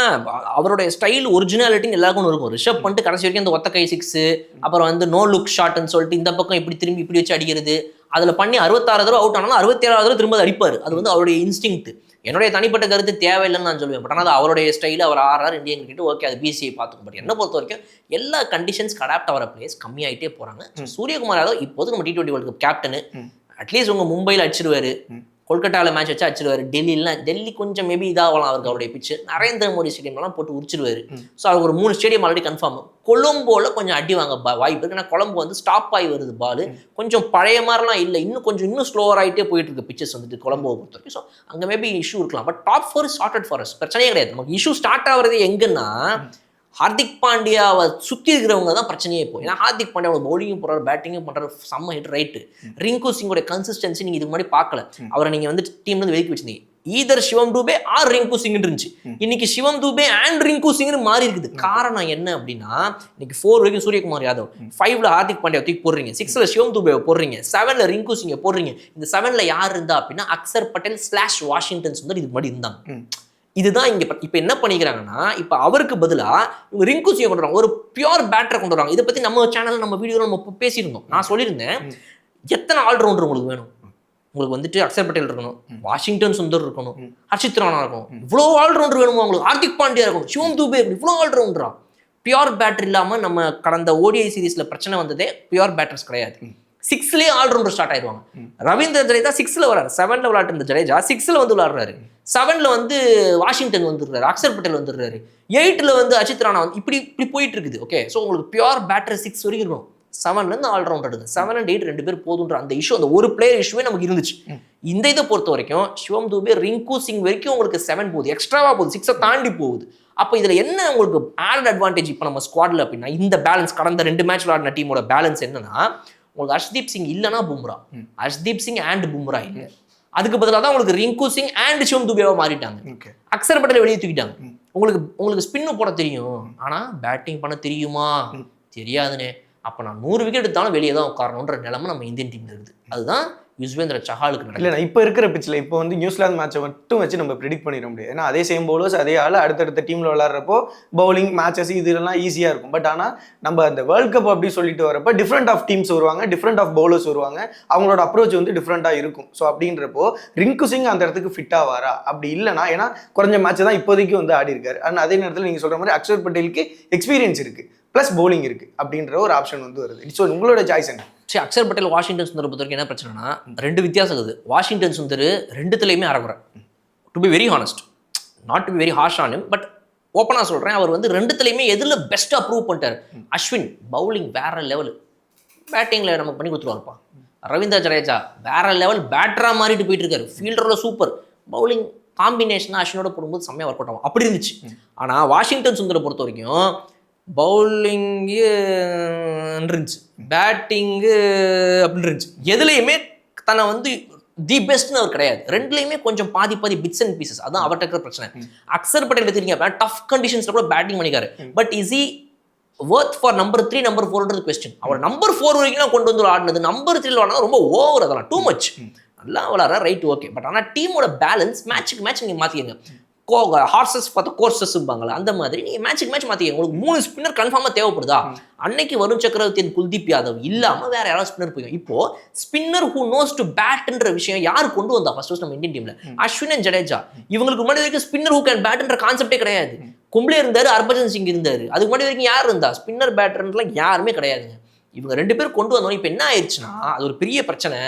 அவருடைய ஸ்டைல் ஒரிஜினாலிட்டின்னு எல்லாருக்கும் இருக்கும். ரிஷப் பண்ணிட்டு கடைசி வரைக்கும் அந்த ஒத்த கை 6, அப்புறம் வந்து நோ லுக் ஷாட்னு சொல்லிட்டு இந்த பக்கம் இப்படி திரும்பி இப்படி வச்சு அடிக்கிறது, அதில் பண்ணி 66 தடவை அவுட் ஆனாலும் 67வது தடவை திரும்ப அடிப்பார். அது வந்து அவருடைய இன்ஸ்டிங்க்ட். என்னுடைய தனிப்பட்ட கருத்து தேவையில்லைன்னு நான் சொல்லுவேன். பட் ஆனால் அது அவருடைய ஸ்டைல், அவர் ஆறார் இந்தியன் கிரிக்கெட் ஓகே, அது பிசிஐ பார்த்துக்கும். பட் என்ன பொறுத்த வரைக்கும் எல்லா கண்டிஷன்ஸ்க்கு அடாப்ட் ஆகிற பிளேயர்ஸ் கம்மியாயிட்டே போகிறாங்க. சூரியகுமார் யாதவ் இப்போது நம்ம T20 world cup captain, at least உங்கள் மும்பையில் அடிச்சிருவாரு, கொல்கட்டாவில் மேட்ச் வச்சு அடிச்சிருவாரு, டெல்லி கொஞ்சம் மேபி இதாகலாம் அவருக்கு அவருடைய பிச்சு, நரேந்திர மோடி ஸ்டேடியம்லாம் போட்டு உரிச்சிருவாரு. ஸோ அவருக்கு ஒரு 3 ஸ்டேடியம் ஆல்ரெடி கன்ஃபார்ம். கொலம்போவில் கொஞ்சம் அடி வாங்க வாய்ப்பு இருக்கு. ஏன்னா கொலம்போ வந்து ஸ்டாப் ஆகி வருது பால், கொஞ்சம் பழைய மாதிரிலாம் இல்லை, இன்னும் ஸ்லோவர் ஆகிட்டே போயிட்டு இருக்கு பிச்சஸ் வந்துட்டு கொலம்போவை பொறுத்த வரைக்கும். ஸோ அங்கே மேபி இஷ்யூ இருக்கலாம். But top 4 sorted for us, பிரச்சனையே கிடையாது. நமக்கு இஷ்யூ ஸ்டார்ட் ஆகிறது எங்கன்னா ஹார்திக் பாண்டியாவை சுற்றி இருக்கிறவங்க தான் பிரச்சனையே இப்போ. ஏன்னா ஹார்திக் பாண்டியா பவுலிங்கும் போடுறாரு, பேட்டிங்கும் பண்ணுறாரு, செம்ம ஹிட் ரைட்டு. ரிங்கு சிங்கோட கன்சிஸ்டன்சி நீங்கள் இதுக்கு முன்னாடி பார்க்கல. அவரை நீங்கள் வந்து டீம்லேருந்து வெளியே வச்சிருந்தீங்க. ஈதர் சிவம் தூபே ஆர் ரிங்கு சிங்னு இருந்துச்சு. இன்னைக்கு சிவம் தூபே அண்ட் ரிங்கு சிங்னு மாறி இருக்குது. காரணம் என்ன அப்படின்னா இன்னைக்கு 4 வரைக்கும் சூரியகுமார் யாதவ், 5ல ஹார்திக் பாண்டியா தூக்கி போடுறீங்க, 6ல சிவம் தூபேவை போடுறீங்க, 7ல ரிங்கு சிங்கை போடுறீங்க. இந்த 7ல யார் இருந்தா அப்படின்னா அக்சர் பட்டேல் / வாஷிங்டன் சுந்தர் இதுக்கு முன்னாடி இருந்தாங்க. இதுதான் இங்க இப்ப என்ன பண்ணிக்கிறாங்கன்னா இப்ப அவருக்கு பதிலா இவங்க ரிங்கு சிங்கை கொண்டு வராங்க, ஒரு பியூர் பேட்டரை கொண்டு வராங்க. இதை பத்தி நம்ம சேனல் நம்ம வீடியோல நம்ம பேசியிருந்தோம். நான் சொல்லியிருந்தேன் எத்தனை ஆல்ரவுண்டர் உங்களுக்கு வேணும், உங்களுக்கு வந்துட்டு அக்சர் பட்டேல் இருக்கணும், வாஷிங்டன் சுந்தர் இருக்கணும், ஹர்ஷித் ராணா இருக்கணும், இவ்வளோ ஆல்ரவுண்டர் வேணுமா உங்களுக்கு, ஹார்திக் பாண்டியா இருக்கணும், சிவம் தூபே இருக்கணும், இவ்வளோ ஆல்ரவுண்டரா? பியூர் பேட்டர் இல்லாம நம்ம கடந்த ODI சீரீஸ்ல பிரச்சனை வந்ததே பியூர் பேட்டர்ஸ் கிடையாது. 6லயே ஆல்ரவுண்டர் ஸ்டார்ட் ஆயிடுவாங்க. ரவீந்திர ஜடேஜா 6ல வராரு, 7ல விளையாட்டு இருந்த ஜடேஜா 6ல வந்து விளையாடுறாரு, 7ல வந்து வாஷிங்டன் வந்துடுறாரு, அக்சர் பட்டேல் வந்துடுறாரு, 8ல வந்து அஜித் ராணா வந்து இப்படி போயிட்டு இருக்குது. ஓகே, ஸோ உங்களுக்கு பியூர் பேட்டர் 6 வரைக்கும் இருக்கணும். 7லேருந்து ஆல்ரவுண்டர் எடுங்க. 7 and 8 2 பேர் போதுன்ற அந்த இஷ்யூ, அந்த ஒரு பிளேயர் இஷ்யூவே நமக்கு இருந்துச்சு. இந்த இதை பொறுத்த வரைக்கும் சிவம் தூபே ரிங்கு சிங் வரைக்கும் உங்களுக்கு 7 போகுது, எக்ஸ்ட்ராவா போகுது, 6 தாண்டி போகுது. அப்போ இதுல என்ன உங்களுக்கு ஆட் அட்வான்டேஜ் இப்போ நம்ம ஸ்குவாட்ல அப்படின்னா இந்த பேலன்ஸ், கடந்த 2 மேட்ச் விளையாடின டீமோட பேலன்ஸ் என்னன்னா உங்களுக்கு ஹர்ஷ்தீப் சிங் இல்லைன்னா பும்ரா, ஹர்ஷ்தீப் சிங் அண்ட் பும்ரா இல்லை, அதுக்கு பதிலாக தான் உங்களுக்கு ரிங்கு சிங் அண்ட் சிவம் துபேவா மாறிட்டாங்க. அக்சர் பட்டேல் வெளியே தூக்கிட்டாங்க. உங்களுக்கு ஸ்பின்னு போட தெரியும், ஆனா பேட்டிங் பண்ண தெரியுமா? தெரியாதுனே. அப்ப நான் 100 விக்கெட் எடுத்தாலும் வெளியே தான் உட்காரணுன்ற நிலைமை நம்ம இந்தியன் டீம்ல இருக்குது. அதுதான் யுஸ்வேந்திர சஹாலுக்கு நடக்குது. இல்லை இப்போ இருக்கிற பிச்சில் இப்போ வந்து நியூசிலாந்து மேட்சை மட்டும் வச்சு நம்ம ப்ரிடிக்ட் பண்ணிட முடியாது. ஏன்னா அதே சேம் பவுலர்ஸ் அதே ஆள் அடுத்தடுத்த டீமில் விளாட்றப்போ பவுலிங் மேட்சஸ் இதெல்லாம் ஈஸியாக இருக்கும். பட் ஆனால் நம்ம அந்த வேர்ல்ட் கப் அப்படி சொல்லிட்டு வரப்போ டிஃப்ரெண்ட் ஆஃப் டீம்ஸ் வருவாங்க, டிஃப்ரெண்ட் ஆஃப் பவுலர்ஸ் வருவாங்க, அவங்களோட அப்ரோச் வந்து டிஃப்ரெண்ட்டாக இருக்கும். ஸோ அப்படின்றப்போ ரிங்கு சிங் அந்த இடத்துக்கு ஃபிட்டாக வாரா? அப்படி இல்லைனா, ஏன்னா குறைஞ்ச மேட்ச் தான் இப்போதைக்கு வந்து ஆடி இருக்காரு. ஆனால் அதே நேரத்தில் நீங்கள் சொல்கிற மாதிரி அக்ஷர் பட்டேலுக்கு எக்ஸ்பீரியன்ஸ் இருக்குது, ப்ளஸ் பவுலிங் இருக்குது அப்படின்ற ஒரு ஆப்ஷன் வந்து வருது. ஸோ உங்களோட சாய்ஸ் என்ன? சரி, அக்சர் பட்டேல் வாஷிங்டன் சுந்தர் பொறுத்த வரைக்கும் என்ன பிரச்சனைனா 2 வித்தியாசம் இருக்குது. வாஷிங்டன் சுந்தர் 2த்துலையுமே அறகுறை. To be very honest, not to be very harsh on him, but ஓப்பனாக சொல்கிறேன், அவர் வந்து 2த்துலையுமே எதில் பெஸ்ட்டாக ப்ரூவ் பண்ணிட்டார். அஸ்வின் பவுலிங் வேற லெவல், பேட்டிங்கில் நமக்கு பண்ணி கொடுத்துருவாருப்பா. ரவீந்திர ஜடேஜா வேற லெவல் பேட்டராக மாறிட்டு போயிட்டு இருக்காரு, ஃபீல்டரில் சூப்பர், பவுலிங் காம்பினேஷனாக அஸ்வினோட போடும்போது செம்மையாக ஒர்க் அவுட் ஆகும். அப்படி இருந்துச்சு. ஆனால் வாஷிங்டன் சுந்தரை பொறுத்த வரைக்கும் பவுலிங்கு இருந்துச்சு, பேட்டிங்கு அப்படின்னு இருந்துச்சு. எதுலையுமே தன்னை வந்து தி பெஸ்ட்னு அவர் கிடையாது. 2லையுமே கொஞ்சம் பாதி பிட்ஸ் அண்ட் பீசஸ். அதான் அவர்கிட்ட இருக்கிற பிரச்சனை. அக்சர் பட்டேல் எடுத்துக்கிட்டீங்க டஃப் கண்டிஷன்ஸ்ல கூட பேட்டிங் பண்ணிக்காரு. But is he worth for number 3, number 4ன்றது கொஸ்டின். அவர் நம்பர் 4 வரைக்கும் கொண்டு வந்து ஆடினது, நம்பர் 3ல ஆடினது ரொம்ப ஓவர், அதெல்லாம் டூ மச். நல்லா விளாட்ற ரைட் ஓகே, பட் ஆனால் டீமோட பேலன்ஸ் மேட்சுக்கு மேட்ச் நீங்கள் மாற்றிக்கங்க. ஹார்சஸ் பார்த்து கோர்சஸ் இருப்பாங்களா, அந்த மாதிரி நீங்கள் மேட்சுக்கு மேட்ச் மாற்றிக்க. உங்களுக்கு 3 ஸ்பின்னர் கன்ஃபார்மாக தேவைப்படுதா? அன்னைக்கு வருண் சக்கரவர்த்தி, குல்தீப் யாதவ் இல்லாமல் வேற யாராவது ஸ்பின்னர் போய் இப்போ ஸ்பின்னர் ஹூ நோஸ் டு பேட்ன்ற விஷயம் யார் கொண்டு வந்தா ஃபர்ஸ்ட் நம்ம இந்தியன் டீம்ல? அஸ்வின் அண்ட் ஜடேஜா. இவங்களுக்கு முன்னாடி வரைக்கும் ஸ்பின்னர் ஹூ கேன் பேட்ன்ற கான்செப்டே கிடையாது. கும்ப்ளே இருந்தாரு, ஹர்பஜன் சிங் இருந்தாரு, அதுக்கு முன்னாடி வரைக்கும் யார் இருந்தா? ஸ்பின்னர் பேட்டர்லாம் யாருமே கிடையாதுங்க. இவங்க 2 பேர் கொண்டு வந்தோம். இப்போ என்ன ஆயிடுச்சுன்னா அது ஒரு பெரிய பிரச்சனை.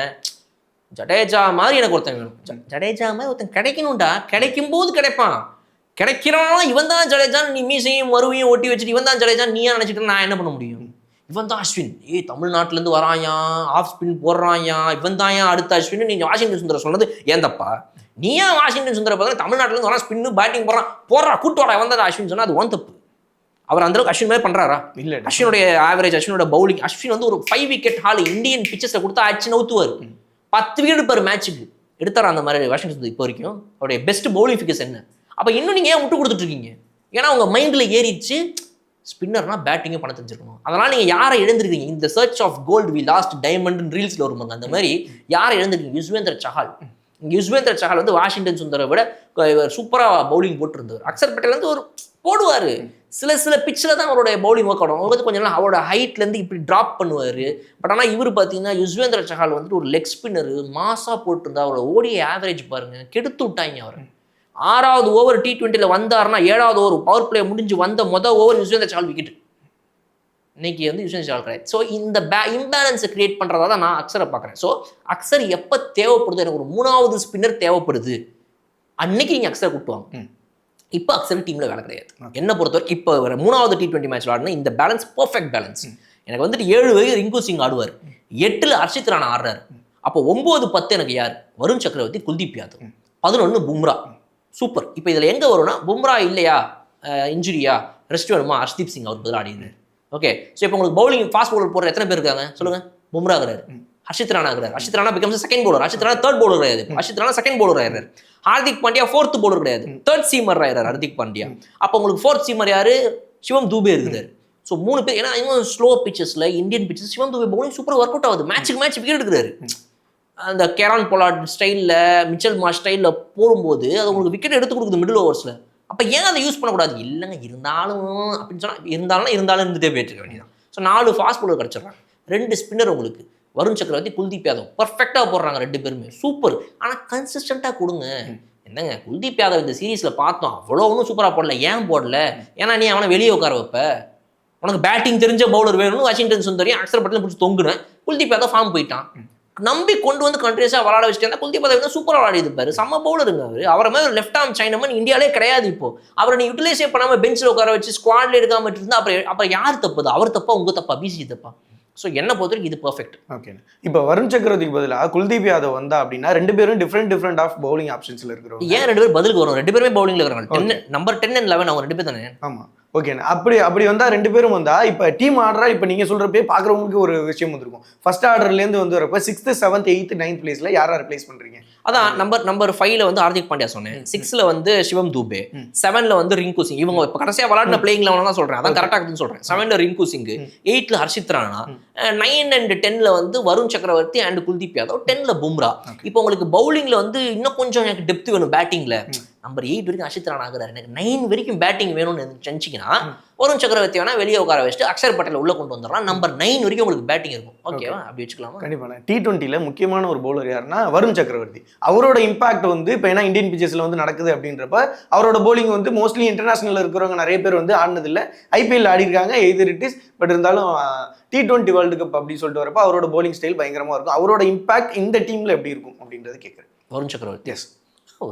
ஜடேஜா மாதிரி எனக்கு ஒருத்தன் வேணும், ஜடேஜா மாதிரி ஒருத்தன் கிடைக்கணும்டா. கிடைக்கும் போது கிடைப்பான், கிடைக்கிறான் இவன் தான் ஜடேஜான்னு நீ மீசையும் மறுவையும் ஒட்டி வச்சுட்டு இவன் தான் ஜடேஜா நீயா நினைச்சிட்டு நான் என்ன பண்ண முடியும்? இவன் தான் அஸ்வின், தமிழ்நாட்டிலேருந்து வராயா, ஆஃப் ஸ்பின் போடுறாயா, இவன் தான் ஏன் அடுத்த அஸ்வின். நீங்க வாஷிங்டன் சுந்தர சொன்னது ஏன் தப்பா? நீ ஏன் வாஷிங்டன் சுந்தர பார்த்தா தமிழ்நாட்டிலேருந்து வரா, ஸ்பின்னு பேட்டிங் போடுறா கூட்டு வாடா, இவன் தான் அஸ்வின் சொன்னா அது ஒன் தப்பு. அவர் அந்த அளவுக்கு அஸ்வின் மாதிரி பண்றாரா? இல்ல. அஸ்வினுடைய ஆவரேஜ், அஸ்வினோட பவுலிங், அஸ்வின் வந்து ஒரு 5 விக்கெட் ஹால் இந்தியன் பிச்சர்ஸ்ல கொடுத்தா அடிச்சு நவுத்துவார். 10 விக்கெட் பெர் மேட்சுக்கு எடுத்தாரா அந்த மாதிரி வாஷிங்டன் சுந்தர் இப்போ வரைக்கும். அவருடைய பெஸ்ட் பவுலிங் ஃபிகர்ஸ் என்ன? அப்போ இன்னும் நீங்கள் ஏன் முட்டு கொடுத்துட்டு இருக்கீங்க? ஏன்னா உங்க மைண்டில் ஏறிச்சு ஸ்பின்னர்னா பேட்டிங்கும் பண்ண தெரிஞ்சிருக்கணும். அதனால் நீங்கள் யாரை இழந்திருக்கீங்க? இந்த search of gold we lost diamond ரீல்ஸில் வருவாங்க, அந்த மாதிரி யாரை இழந்திருக்கீங்க? யுஸ்வேந்திர சஹால். யுஸ்வேந்திர சஹால் வந்து வாஷிங்டன் சுந்தரை விட சூப்பராக பவுலிங் போட்டுருந்தவர். அக்சர் பட்டேல் வந்து ஒரு போடுவார், சில பிச்சில் தான் அவருடைய பவுலிங் ஒர்க் ஆகும். அவர் வந்து கொஞ்சம் நாள் அவரோட ஹைட்லேருந்து இப்படி ட்ராப் பண்ணுவார். பட் ஆனால் இவர் பார்த்தீங்கன்னா யுஸ்வேந்திர சஹால் வந்துட்டு ஒரு லெக் ஸ்பின்னர் மாசாக போட்டிருந்தா அவரோட ஓடிய ஆவரேஜ் பாருங்க, கெடுத்து விட்டாங்க அவர். 6வது ஓவர் T20 வந்தாருன்னா 7வது ஓவர் பவர் பிளே முடிஞ்சு வந்த ஓவர் யுஸ்வேந்திர சஹால் விக்கெட். இன்னைக்கு வந்து யுஸ்வேந்திர சஹால் கிடையாது. ஸோ இந்த இம்பேலன்ஸை கிரியேட் பண்ணுறதா தான் நான் அக்சரை பார்க்குறேன். ஸோ அக்சர் எப்போ தேவைப்படுது, எனக்கு ஒரு 3வது ஸ்பின்னர் தேவைப்படுது, அன்னைக்கு நீங்கள் அக்சரை கூட்டுவாங்க. இப்போ அக்சர் டீமில் வேலை கிடையாது என்ன பொறுத்தவரைக்கும். இப்போ 3வது T20 மேட்ச் ஆடினா இந்த பேலன்ஸ் பர்ஃபெக்ட் பேலன்ஸ். எனக்கு வந்துட்டு 7 வரைக்கும் ரிங்கு சிங் ஆடுவார், 8ல் ஹர்ஷித் ராணா ஆடுறாரு. அப்போ 9-10 எனக்கு யார்? வருண் சக்கரவர்த்தி, குல்தீப் யாதவ், 11 பும்ரா. சூப்பர். இப்போ இதில் எங்கே வரும்னா பும்ரா இல்லையா, இன்ஜுரியா, ரெஸ்ட் வேணுமா, ஹர்ஷ்தீப் சிங் அவர் பதில் ஆடினார். ஓகே. ஸோ இப்போ உங்களுக்கு பவுலிங் ஃபாஸ்ட் பவுலர் போடுற எத்தனை பேர் இருக்காங்க சொல்லுங்கள்? பும்ரா இருக்கிறார், ஹர்ஷித் ராணா இருக்கிறார். Harshit Rana becomes second bowler. Harshit Rana third bowler கிடையாது, ஹர்ஷித் ராணா செகண்ட் பவுலர் ஆயிடுறாரு. ஹார்திக் பாண்டியா 4th பவுலர் கிடையாது, தேர்ட் சீமர் ஆயிடுறாரு ஹார்திக் பாண்டியா. அப்போ உங்களுக்கு 4th சீமர் யாரு? சிவம் தூபே இருக்கிறார். ஸோ 3 பேர். ஏன்னா இன்னும் ஸ்லோ பிச்சஸில் இந்தியன் பிச்சஸ் சிவம் தூபே பவுலிங் சூப்பராக ஒர்க் அவுட் ஆகுது. மேட்சுக்கு மேட்ச் விக்கெட் எடுக்கிறாரு. அந்த கேரான் பொலார்ட் ஸ்டைலில், மிச்சல் மார்ஷ் ஸ்டைலில் போடும்போது அது உங்களுக்கு விக்கெட் எடுத்து கொடுக்குது மிடில் ஓவர்ஸில். அப்போ ஏன் அதை யூஸ் பண்ணக்கூடாது? இல்லைங்க இருந்தாலும் அப்படின்னு சொன்னால் இருந்தாலும் இருந்துகிட்டே போயிட்டு இருக்க வேண்டியதான். ஸோ 4 ஃபாஸ்ட் பவுலர் கிடச்சிட்றாங்க, 2 ஸ்பின்னர் உங்களுக்கு வருண் சக்கரவர்த்தி, குல்தீப் யாதவ் பர்ஃபெக்டாக போடுறாங்க 2 பேருமே சூப்பர். ஆனால் கன்சிஸ்டண்ட்டாக கொடுங்க. என்னங்க குல்தீப் யாதவ் இந்த சீரீஸில் பார்த்தோம், அவ்வளோ ஒன்றும் சூப்பராக போடல. ஏன் போடல? ஏன்னா நீ அவனை வெளியே உட்கார வைப்ப. உனக்கு பேட்டிங் தெரிஞ்ச பவுலர் வேணும்னு வாஷிங்டன் சுந்தரையும் அக்சர் பட்டேலும் பிடிச்சி தொங்குனேன். குல்தீப் யாதவ் ஃபார்ம் போயிட்டான். நம்பி கொண்டு வந்து கண்ட்ரிஸாக விளாட வச்சுட்டு குல்தீப் யாதவ் சூப்பராக விளாடி இருப்பாரு. செம்ம பவுலருங்க அவர். அவரை மாதிரி ஒரு லெஃப்ட் ஆர்ம் சைனமன் இந்தியாவிலே கிடையாது. இப்போ அவரை நீ யூட்டிலைஸே பண்ணாமல் பெஞ்சில் உட்கார வச்சு ஸ்குவாட்ல எடுக்காம இருந்தா அப்புறம் யார் தப்புது? அவர் தப்பா, உங்க தப்பா, பிசி தப்பா? ஸோ என்ன பொறுத்தவரைக்கும் இது பர்ஃபெக்ட். ஓகே. இப்போ வருண் சக்கரவர்த்திக்கு பதிலாக குல்தீப் யாதவ் வந்தா அப்படின்னா 2 பேரும் டிஃப்ரெண்ட் ஆஃப் பவுலிங் ஆப்ஷன்ஸ்ல இருக்கிறோம். ஏன் 2 பேரும் பதிலுக்கு வரும்? 2 பேருமே பவுலிங்ல இருக்கிறாங்க. நம்பர் 10 and 11 அவங்க 2 பேர் தானே. ஆமா. ஓகேண்ணா. அப்படி வந்தா 2 பேரும் வந்தா இப்போ டீம் ஆர்டரா இப்போ நீங்க சொல்றப்பே பார்க்குறவங்களுக்கு ஒரு விஷயம் வந்திருக்கும். ஃபர்ஸ்ட் ஆர்டர்லேருந்து வந்து வரப்போ 6th 7th 8th 9th பிளேஸ்ல யாரை ரிப்ளேஸ் பண்றீங்க? அதான் நம்பர் 5ல வந்து ஹார்திக் பாண்டியா சொன்னேன், 6ல வந்து சிவம் தூபே, 7ல வந்து ரிங்கு சிங். இவங்க இப்போ கடைசியாக விளாடின பிளேயிங் லெவன் தான் சொல்றேன், அதான் கரெக்டாக இருக்குன்னு சொல்றேன். 7ல ரிங்கு சிங், 8ல ஹர்ஷித் ராணா, 9 and 10ல வந்து வருண் சக்கரவர்த்தி அண்ட் குல்தீப் யாதவ், 10ல பும்ரா. இப்போ உங்களுக்கு பவுலிங்ல வந்து இன்னும் கொஞ்சம் எனக்கு டெப்த் வேணும் பேட்டிங்ல. நம்பர் 8 வரைக்கும் ஹர்ஷித் ராணா ஆகுறாரு, எனக்கு 9 வரைக்கும் பேட்டிங் வேணும்னு நினைச்சிங்கன்னா வருண் சக்கரவர்த்தி வேணா வெளியே உட்கார வச்சுட்டு அக்சர் பட்டேல் உள்ள கொண்டு வந்துடலாம். நம்பர் 9 வரைக்கும் உங்களுக்கு பேட்டிங் இருக்கும். ஓகேவா? அப்படி வச்சுக்கலாமா? கண்டிப்பா. T20ல முக்கியமான ஒரு பவுலர் யாருன்னா வருண் சக்கரவர்த்தி. அவரோட இம்பாக்ட் வந்து இப்போ ஏன்னா இந்தியன் பிச்சஸ்ல வந்து நடக்குது அப்படின்றப்ப அவரோட பவுலிங் வந்து மோஸ்ட்லி இன்டர்நேஷனல்ல இருக்கிறவங்க நிறைய பேர் வந்து ஆடினதில்லை, IPL ஆடி இருக்காங்க, எய்தர் இட் இஸ். பட் இருந்தாலும் T20 வேர்ல்டு கப் அப்படின்னு சொல்லிட்டு வரப்போ அவரோட பவுலிங் ஸ்டைல் பயங்கரமா இருக்கும். அவரோட இம்பாக்ட் இந்த டீம்ல எப்படி இருக்கும் அப்படின்றது கேட்குறேன். வருண் சக்கரவர்த்தி எஸ்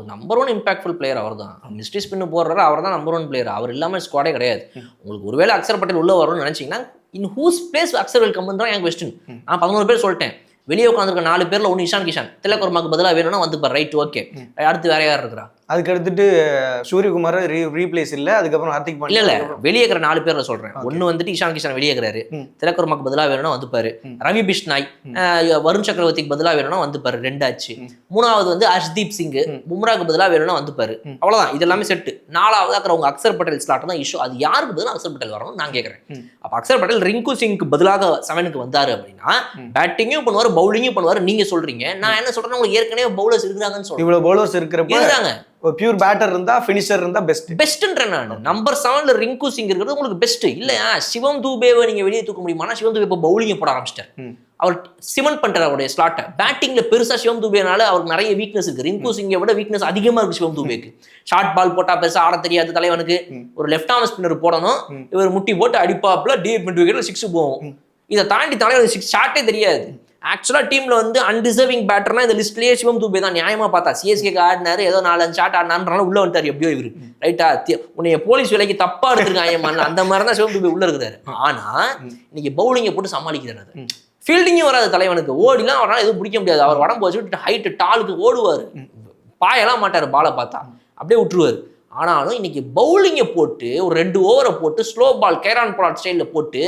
நம்பர் 1 இம்பாக்ட்ஃபுல் பிளேயர் அவர் தான். மிஸ்ட்ரி ஸ்பின்னு போடுறாரு, அவர் தான் நம்பர் 1 பிளேயர். அவர் இல்லாமல் ஸ்குவாடே கிடையாது. உங்களுக்கு ஒருவேளை அக்சர் பட்டேல் உள்ள வரும்னு நினைச்சீங்கன்னா in whose place Axar will come தான் என் கொஸ்டின். நான் 11 பேர் சொல்லிட்டேன். வெளியே உட்காந்துருக்க 4 பேர்ல ஒன்று இஷான் கிஷான், திலக் வர்மாக்கு பதிலாக வேணும்னா வந்து பார். Right, okay. அடுத்து வேற யார் இருக்கிறா? அதுக்கு அடுத்துட்டு சூரியகுமார் ரீப்ளேஸ் இல்லை, அதுக்கப்புறம் ஹார்திக் பாண்டியா இல்ல வெளியே இருக்கிற 4 பேர்ல சொல்றேன். ஒன்னு வந்துட்டு இஷான் கிஷான் வெளியே இருக்கிறாரு, திலக் வர்மாக்கு பதிலாக வேணும்னா வந்துப்பாரு. ரவி பிஷ்னாய், வருண் சக்கரவர்த்திக்கு பதிலாக வேணும்னா வந்துப்பாரு, 2 ஆச்சு. 3வது வந்து ஹர்ஷ்தீப் சிங், பும்ராக்கு பதிலாக வேணும்னா வந்துப்பாரு. அவ்வளவுதான், இது எல்லாமே செட்டு. 4வது இருக்கிறவங்க அக்சர் பட்டேல் ஸ்லாட் தான் இஷ்யூ. அது யாருக்கு பதிலாக அக்சர் பட்டேல் வரணும்னு நான் கேட்கறேன். அப்ப அக்சர் பட்டேல் ரிங்கு சிங்க்கு பதிலாக 7க்கு வந்தாரு அப்படின்னா பேட்டிங்கும் பண்ணுவாரு, பவுலிங்கும் பண்ணுவாரு. நீங்க சொல்றீங்க, நான் என்ன சொல்றேன், உங்களுக்கு ஏற்கனவே பவுலர்ஸ் இருக்கிறாங்கன்னு சொல்றேன். இவ்வளவு பவுலர்ஸ் இருக்கிறப்ப பியூர் பேட்டர் இருந்தா ஃபினிஷர் இருந்தா பெஸ்ட்ன்றேன் நான். நம்பர் 7ல ரிங்கு சிங் இருக்கிறது உங்களுக்கு பெஸ்ட் இல்லையா? சிவம் தூபேவை நீங்க வெளியே தூக்க முடியுமா? சிவம் தூபே இப்போ பவுலிங் போட ஆரம்பிச்சிட்டார். அவர் சிமெண்ட் பண்றாரு அவருடைய ஸ்லாட்டை. பேட்டிங்ல பெருசா சிவம் தூபேனால அவருக்கு நிறைய வீக்னஸ் இருக்கு. ரிங்கு சிங்கை விட வீக்னஸ் அதிகமா இருக்கு சிவம் தூபேக்கு. ஷார்ட் பால் போட்டா பெருசா ஆட தெரியாது தலைவனுக்கு. ஒரு லெஃப்ட் ஆர்ம் ஸ்பின்னர் போடணும், இவர் முட்டி போட்டு அடிப்பாப்ல டீப் மிட் விக்கெட்ல 6 போகும். இதை தாண்டி தலைவர் 6 ஷாட்டே தெரியாது. ஆக்சுவலா டீம்ல வந்து அன்டிசர்விங் பேட்டர்னா இந்த லிஸ்ட்லயே சிவம் தூபே தான். நியாயமா பார்த்தா சிஎஸ்கேக்கு ஆடினாரு, ஏதோ 4-5 ஷாட் ஆடினாரு, உள்ள வந்துட்டாரு எப்படியோ இவரு. ரைட்டா? உன்னைய போலீஸ் வேலைக்கு தப்பா எடுத்துருக்காங்க, அந்த மாதிரி தான் சிவம் தூபே உள்ள இருக்கிறாரு. ஆனா இன்னைக்கு பவுலிங்கை போட்டு சமாளிக்கிறாரு. ஃபீல்டிங்கும் வராது தலைவனுக்கு, ஓடிலாம் அவரால் எதுவும் பிடிக்க முடியாது. அவர் உடம்பு வச்சுட்டு ஹைட்டு டாலுக்கு ஓடுவார், பாயெல்லாம் மாட்டார், பாலை பார்த்தா அப்படியே விட்டுருவார். ஆனாலும் இன்னைக்கு பவுலிங்கை போட்டு ஒரு 2 ஓவரை போட்டு ஸ்லோ பால் கேரான் பொலார்ட் ஸ்டைலில் போட்டு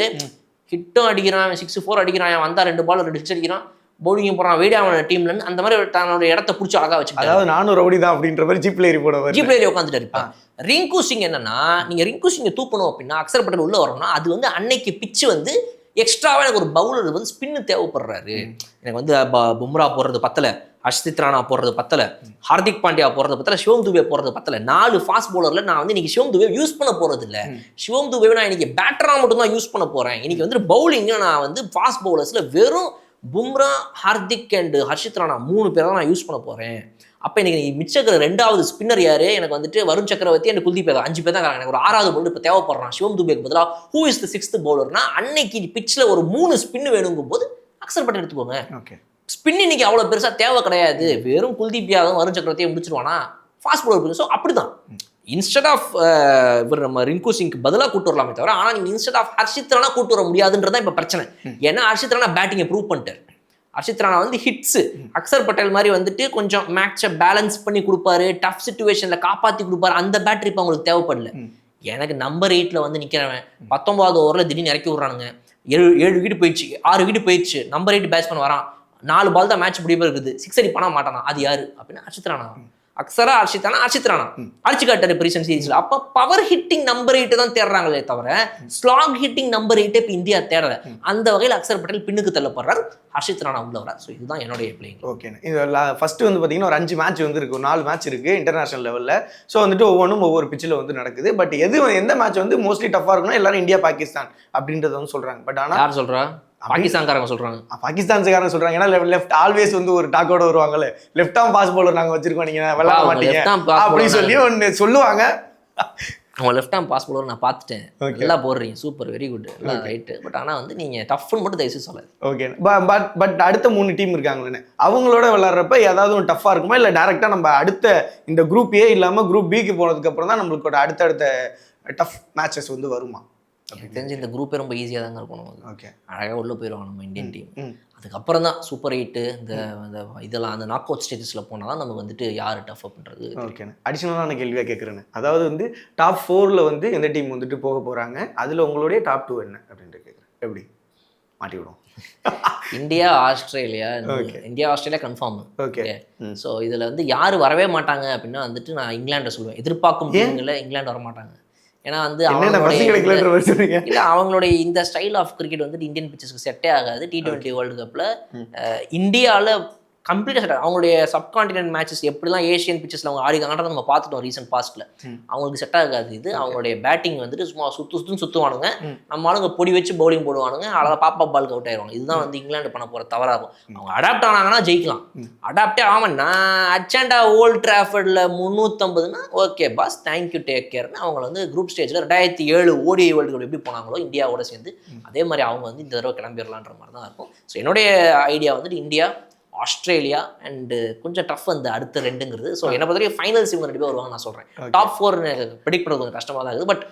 ஹிட்டும் அடிக்கிறான், 6-4 அடிக்கிறான், வந்தா 2 பால் 2 சிக்ஸ் அடிக்கிறான். பவுலிங் போகிறான் வெயிடான டீம்லன்னு அந்த மாதிரி தன்னோட இடத்த பிடிச்சி அழகா வச்சுக்கிட்டாரு. அதாவது நானும் ரவுடி தான் அப்படின்ற மாதிரி ஜீப்ல ஏறி போடுவார். ஜீப்ல ஏறி உட்காந்துட்டு இருப்பான். ரிங்கு சிங் என்னன்னா, நீங்க ரிங்கு சிங்கை தூக்கணும் அப்படின்னா அக்ஷர் பட்டேல் உள்ள வரணும்னா அது வந்து அன்னைக்கு பிச்சு வந்து எக்ஸ்ட்ராவா எனக்கு ஒரு பவுலர் வந்து ஸ்பின்னு தேவைப்படுறாரு. எனக்கு வந்து பும்ரா போடுறது பத்தல, ஹர்ஷித் ராணா போடுறது பத்தல, ஹார்திக் பாண்டியா போடுறது பத்தல, சிவம் துபே போடுறது பத்தல. 4 ஃபாஸ்ட் பவுலர்ல நான் வந்து இன்னைக்கு சிவம் துபே யூஸ் பண்ண போறது இல்ல. சிவம் துபே நான் இன்னைக்கு பேட்டரா மட்டும் தான் யூஸ் பண்ண போறேன். இன்னைக்கு வந்து பவுலிங் நான் வந்து ஃபாஸ்ட் பவுலர்ஸ்ல வெறும் பும்ரா, ஹார்திக் அண்ட் ஹர்ஷித் ராணா 3 பேரை தான் நான் யூஸ் பண்ண போறேன். அப்போ எனக்கு மிச்சக்கிற 2வது ஸ்பின்னர் யாரு, எனக்கு வந்துட்டு வருண் சக்கரவர்த்தி அண்ட் குல்தீப் யாதவ் 5 பேர் தான் இருக்காங்க. எனக்கு ஒரு 6வது பவுலர் இப்போ தேவைப்படுறான் சிவம் துபேக்கு பதிலாக. ஹூ இஸ் த 6th பவுலர்னா அன்னைக்கு பிச்சில் ஒரு 3 ஸ்பின் வேணுங்கும் போது அக்ஷர் பட்டேல் எடுத்துக்கோங்க. ஸ்பின் இன்னைக்கு அவ்வளோ பெருசாக தேவை கிடையாது. வெறும் குல்தீப் யாதவ் வருண் சக்கரவர்த்தியை முடிச்சிருவானா ஃபாஸ்ட் பவுலர். ஸோ அப்படிதான் இன்ஸ்டெட் ஆஃப் இவர் நம்ம ரிங்கு சிங்க்கு பதிலாக கூட்டு வரலாமே தவிர, ஆனால் நீங்கள் இன்ஸ்டெட் ஆஃப் ஹர்ஷித் ராணா கூட்டு வர முடியாதுன்றதான் இப்போ பிரச்சனை. ஏன்னா ஹர்ஷித் ராணா பேட்டிங்கை ப்ரூவ் பண்ணிட்டார். ஹர்ஷித் ராணா வந்து ஹிட்ஸு, அக்ஷர் பட்டேல் மாதிரி வந்துட்டு கொஞ்சம் மேட்சை பேலன்ஸ் பண்ணி கொடுப்பாரு, டஃப் சுச்சுவேஷனில் காப்பாற்றி கொடுப்பாரு. அந்த பேட்டரி இப்போ அவங்களுக்கு தேவைப்படல. எனக்கு நம்பர் 8ல் வந்து நிற்கிறவன் 19வது ஓவரில் திடீர்னு இறக்கி விட்றானுங்க. 7 விக்கெட் போயிடுச்சு, 6 விக்கெட் போயிடுச்சு, நம்பர் 8 பேட்ஸ்மேன் வரான், 4 பால் தான் மேட்ச் முடிவு இருக்குது, 6 அடி பண்ண மாட்டானா, அது யாரு அப்படின்னா ஹர்ஷித் ராணா. அக்ஷரா ஹர்ஷித் ராணா அடிச்சு காட்டாரு ரீசன்ட் சீரீஸ்ல. அப்ப பவர் ஹிட்டிங் நம்பர் 8 தான் தேடுறாங்களே தவிர ஸ்லாக் ஹிட்டிங் நம்பர் 8 இப்ப இந்தியா தேடல. அந்த வகையில் அக்ஷர் பட்டேல் பின்னுக்கு தள்ளப்படுறாரு, ஹர்ஷித் ராணா உள்ள வரார். ஸோ இதுதான் என்னுடைய பிளேயிங். ஓகே, இது ஃபர்ஸ்ட் வந்து பார்த்தீங்கன்னா ஒரு 5 மேட்ச் வந்து இருக்கு, 4 மேட்ச் இருக்கு இன்டர்நேஷனல் லெவலில். ஸோ வந்துட்டு ஒவ்வொன்றும் ஒவ்வொரு பிச்சில் வந்து நடக்குது. பட் எந்த மேட்ச் வந்து மோஸ்ட்லி டஃபாக இருக்குன்னா எல்லாரும் இந்தியா பாகிஸ்தான் அப்படின்றத வந்து சொல்றாங்க. பட் ஆனால் யார் சொல்றா? பாகிஸ்தான்காரங்க சொல்றாங்க. பாகிஸ்தான்காரங்க சொல்றாங்க. ஏன்னா லெஃப்ட் ஆல்வேஸ் வந்து ஒரு டாக்கோட வருவாங்கல்ல, லெஃப்ட் ஆர்ம் பாஸ் பவுலர் நாங்க வச்சிருக்கோம், நீங்க விளையாட மாட்டீங்க அப்படின்னு சொல்லி ஒன்று சொல்லுவாங்க. அவங்க லெஃப்ட் ஆர்ம் பாஸ் பவுலர் நான் பார்த்துட்டேன், நல்லா போடுறீங்க, super, very good, right. But ஆனால் வந்து நீங்க டஃப்னு மட்டும் தயவுசெய்து சொல்லாது. ஓகே, பட் அடுத்த 3 டீம் இருக்காங்களே, அவங்களோட விளையாடுறப்ப ஏதாவது ஒரு டஃப்பாக இருக்குமா, இல்லை டேரெக்டாக நம்ம அடுத்த இந்த குரூப் ஏ இல்லாமல் குரூப் பிக்கு போனதுக்கு அப்புறம் தான் நம்மளுக்கு அடுத்தடுத்த டஃப் மேட்சஸ் வந்து வருமா? எனக்கு தெரிஞ்சு இந்த குரூப்பே ரொம்ப ஈஸியாக தாங்க இருக்கும். ஓகே, அழகாக உள்ளே போயிடுவாங்க நம்ம இந்தியன் டீம். அதுக்கப்புறம் தான் சூப்பர் 8 இந்த இதெல்லாம் அந்த நாக் அவுட் ஸ்டேஜஸில் போனால் தான் நமக்கு வந்துட்டு யார் டஃப் அப்படின்றது. ஓகே, அடிஷனலான கேள்வியாக கேட்குறேன்னு, அதாவது வந்து டாப் 4ல் வந்து எந்த டீம் வந்துட்டு போக போகிறாங்க, அதில் உங்களுடைய டாப் 2 என்ன அப்படின்ட்டு கேட்குறேன். எப்படி மாட்டி விடும்? India Australia. India Australia confirm. Okay, so இதில் வந்து யார் வரவே மாட்டாங்க அப்படின்னா வந்துட்டு நான் இங்கிலாண்டை சொல்லுவேன். எதிர்பார்க்கும் டீம்களில் இங்கிலாந்து வர மாட்டாங்க. ஏன்னா வந்து அவங்களுடைய இந்த ஸ்டைல் ஆஃப் கிரிக்கெட் வந்துட்டு இந்தியன் பிச்சர்ஸ்க்கு செட்டே ஆகாது. T20 வேர்ல்டு கப்பில் இந்தியாவில் கம்ப்ளீட்டாக செட். அவங்களுடைய சப்கான்டினென்ட் மேட்சஸ் எப்படிலாம் ஏஷியன் பிச்சர்ஸில் அவங்க ஆடிக்காங்கன்றதை நம்ம பார்த்துட்டோம் ரீசெண்ட் பாஸ்ட்டில். அவங்களுக்கு செட் ஆகாது இது. அவங்களுடைய பேட்டிங் வந்துட்டு சும்மா சுற்றுவானுங்க, நம்ம ஆளுங்க பொடி வச்சு பவுலிங் போடுவானுங்க, அழகாக பாப்பா பாலுக்கு அவுட் ஆயிடுவாங்க. இதுதான் வந்து இங்கிலாந்து பண்ண போகிற தவறாகும். அவங்க அடாப்ட் ஆனாங்கன்னா ஜெயிக்கலாம். அடாப்டே ஆமாண்ணா அச்சாண்டா ஓல்ட் டிராஃபர்டில் 350னா ஓகே பாஸ், தேங்க்யூ, டேக் கேர்னு அவங்களை வந்து குரூப் ஸ்டேஜில் 2007 ODI வேர்ல்டு கப் எப்படி போனாங்களோ இந்தியாவோட சேர்ந்து அதே மாதிரி அவங்க வந்து இந்த தடவை கிளம்பிடலான்ற மாதிரி தான் இருக்கும். ஸோ என்னுடைய ஐடியா வந்துட்டு இந்தியா, ஆஸ்திரேலியா அண்ட் கொஞ்சம் டஃப் வந்து அடுத்த 2ங்கிறது. ஸோ என்னை பொறுத்தவரைக்கும் ஃபைனல்ஸ் இவங்க 2 பேர் வருவாங்க நான் சொல்கிறேன். டாப் 4 ப்ரெடிக்ட் பண்ணுறது கொஞ்சம் கஷ்டமாக தான் இருக்குது. பட்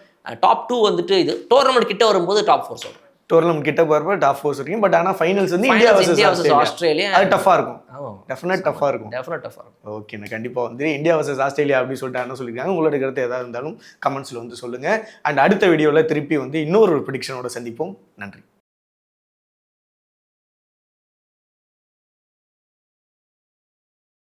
டாப் 2 வந்துட்டு இது டோர்னமெண்ட் கிட்ட வரும்போது டாப் 4 சொல்கிறேன். டோர்னமெண்ட் கிட்ட போகிறப்ப டாப் 4 சொல்றீங்க. பட் ஆனால் ஃபைனல்ஸ் வந்து இந்தியா வர்சஸ் ஆஸ்திரேலியா அது டஃப்பாக இருக்கும். டெஃபினட் டஃப்பாக இருக்கும். ஓகே, கண்டிப்பாக வந்து இந்தியா வர்சஸ் ஆஸ்திரேலியா அப்படின்னு சொல்லிட்டு என்ன சொல்லியிருக்காங்க. உங்களோட கருத்து எதாவது இருந்தாலும் கமெண்ட்ஸில் வந்து சொல்லுங்கள். அண்ட் அடுத்த வீடியோவில் திருப்பி வந்து இன்னொரு ப்ரெடிக்ஷனோட சந்திப்போம். நன்றி.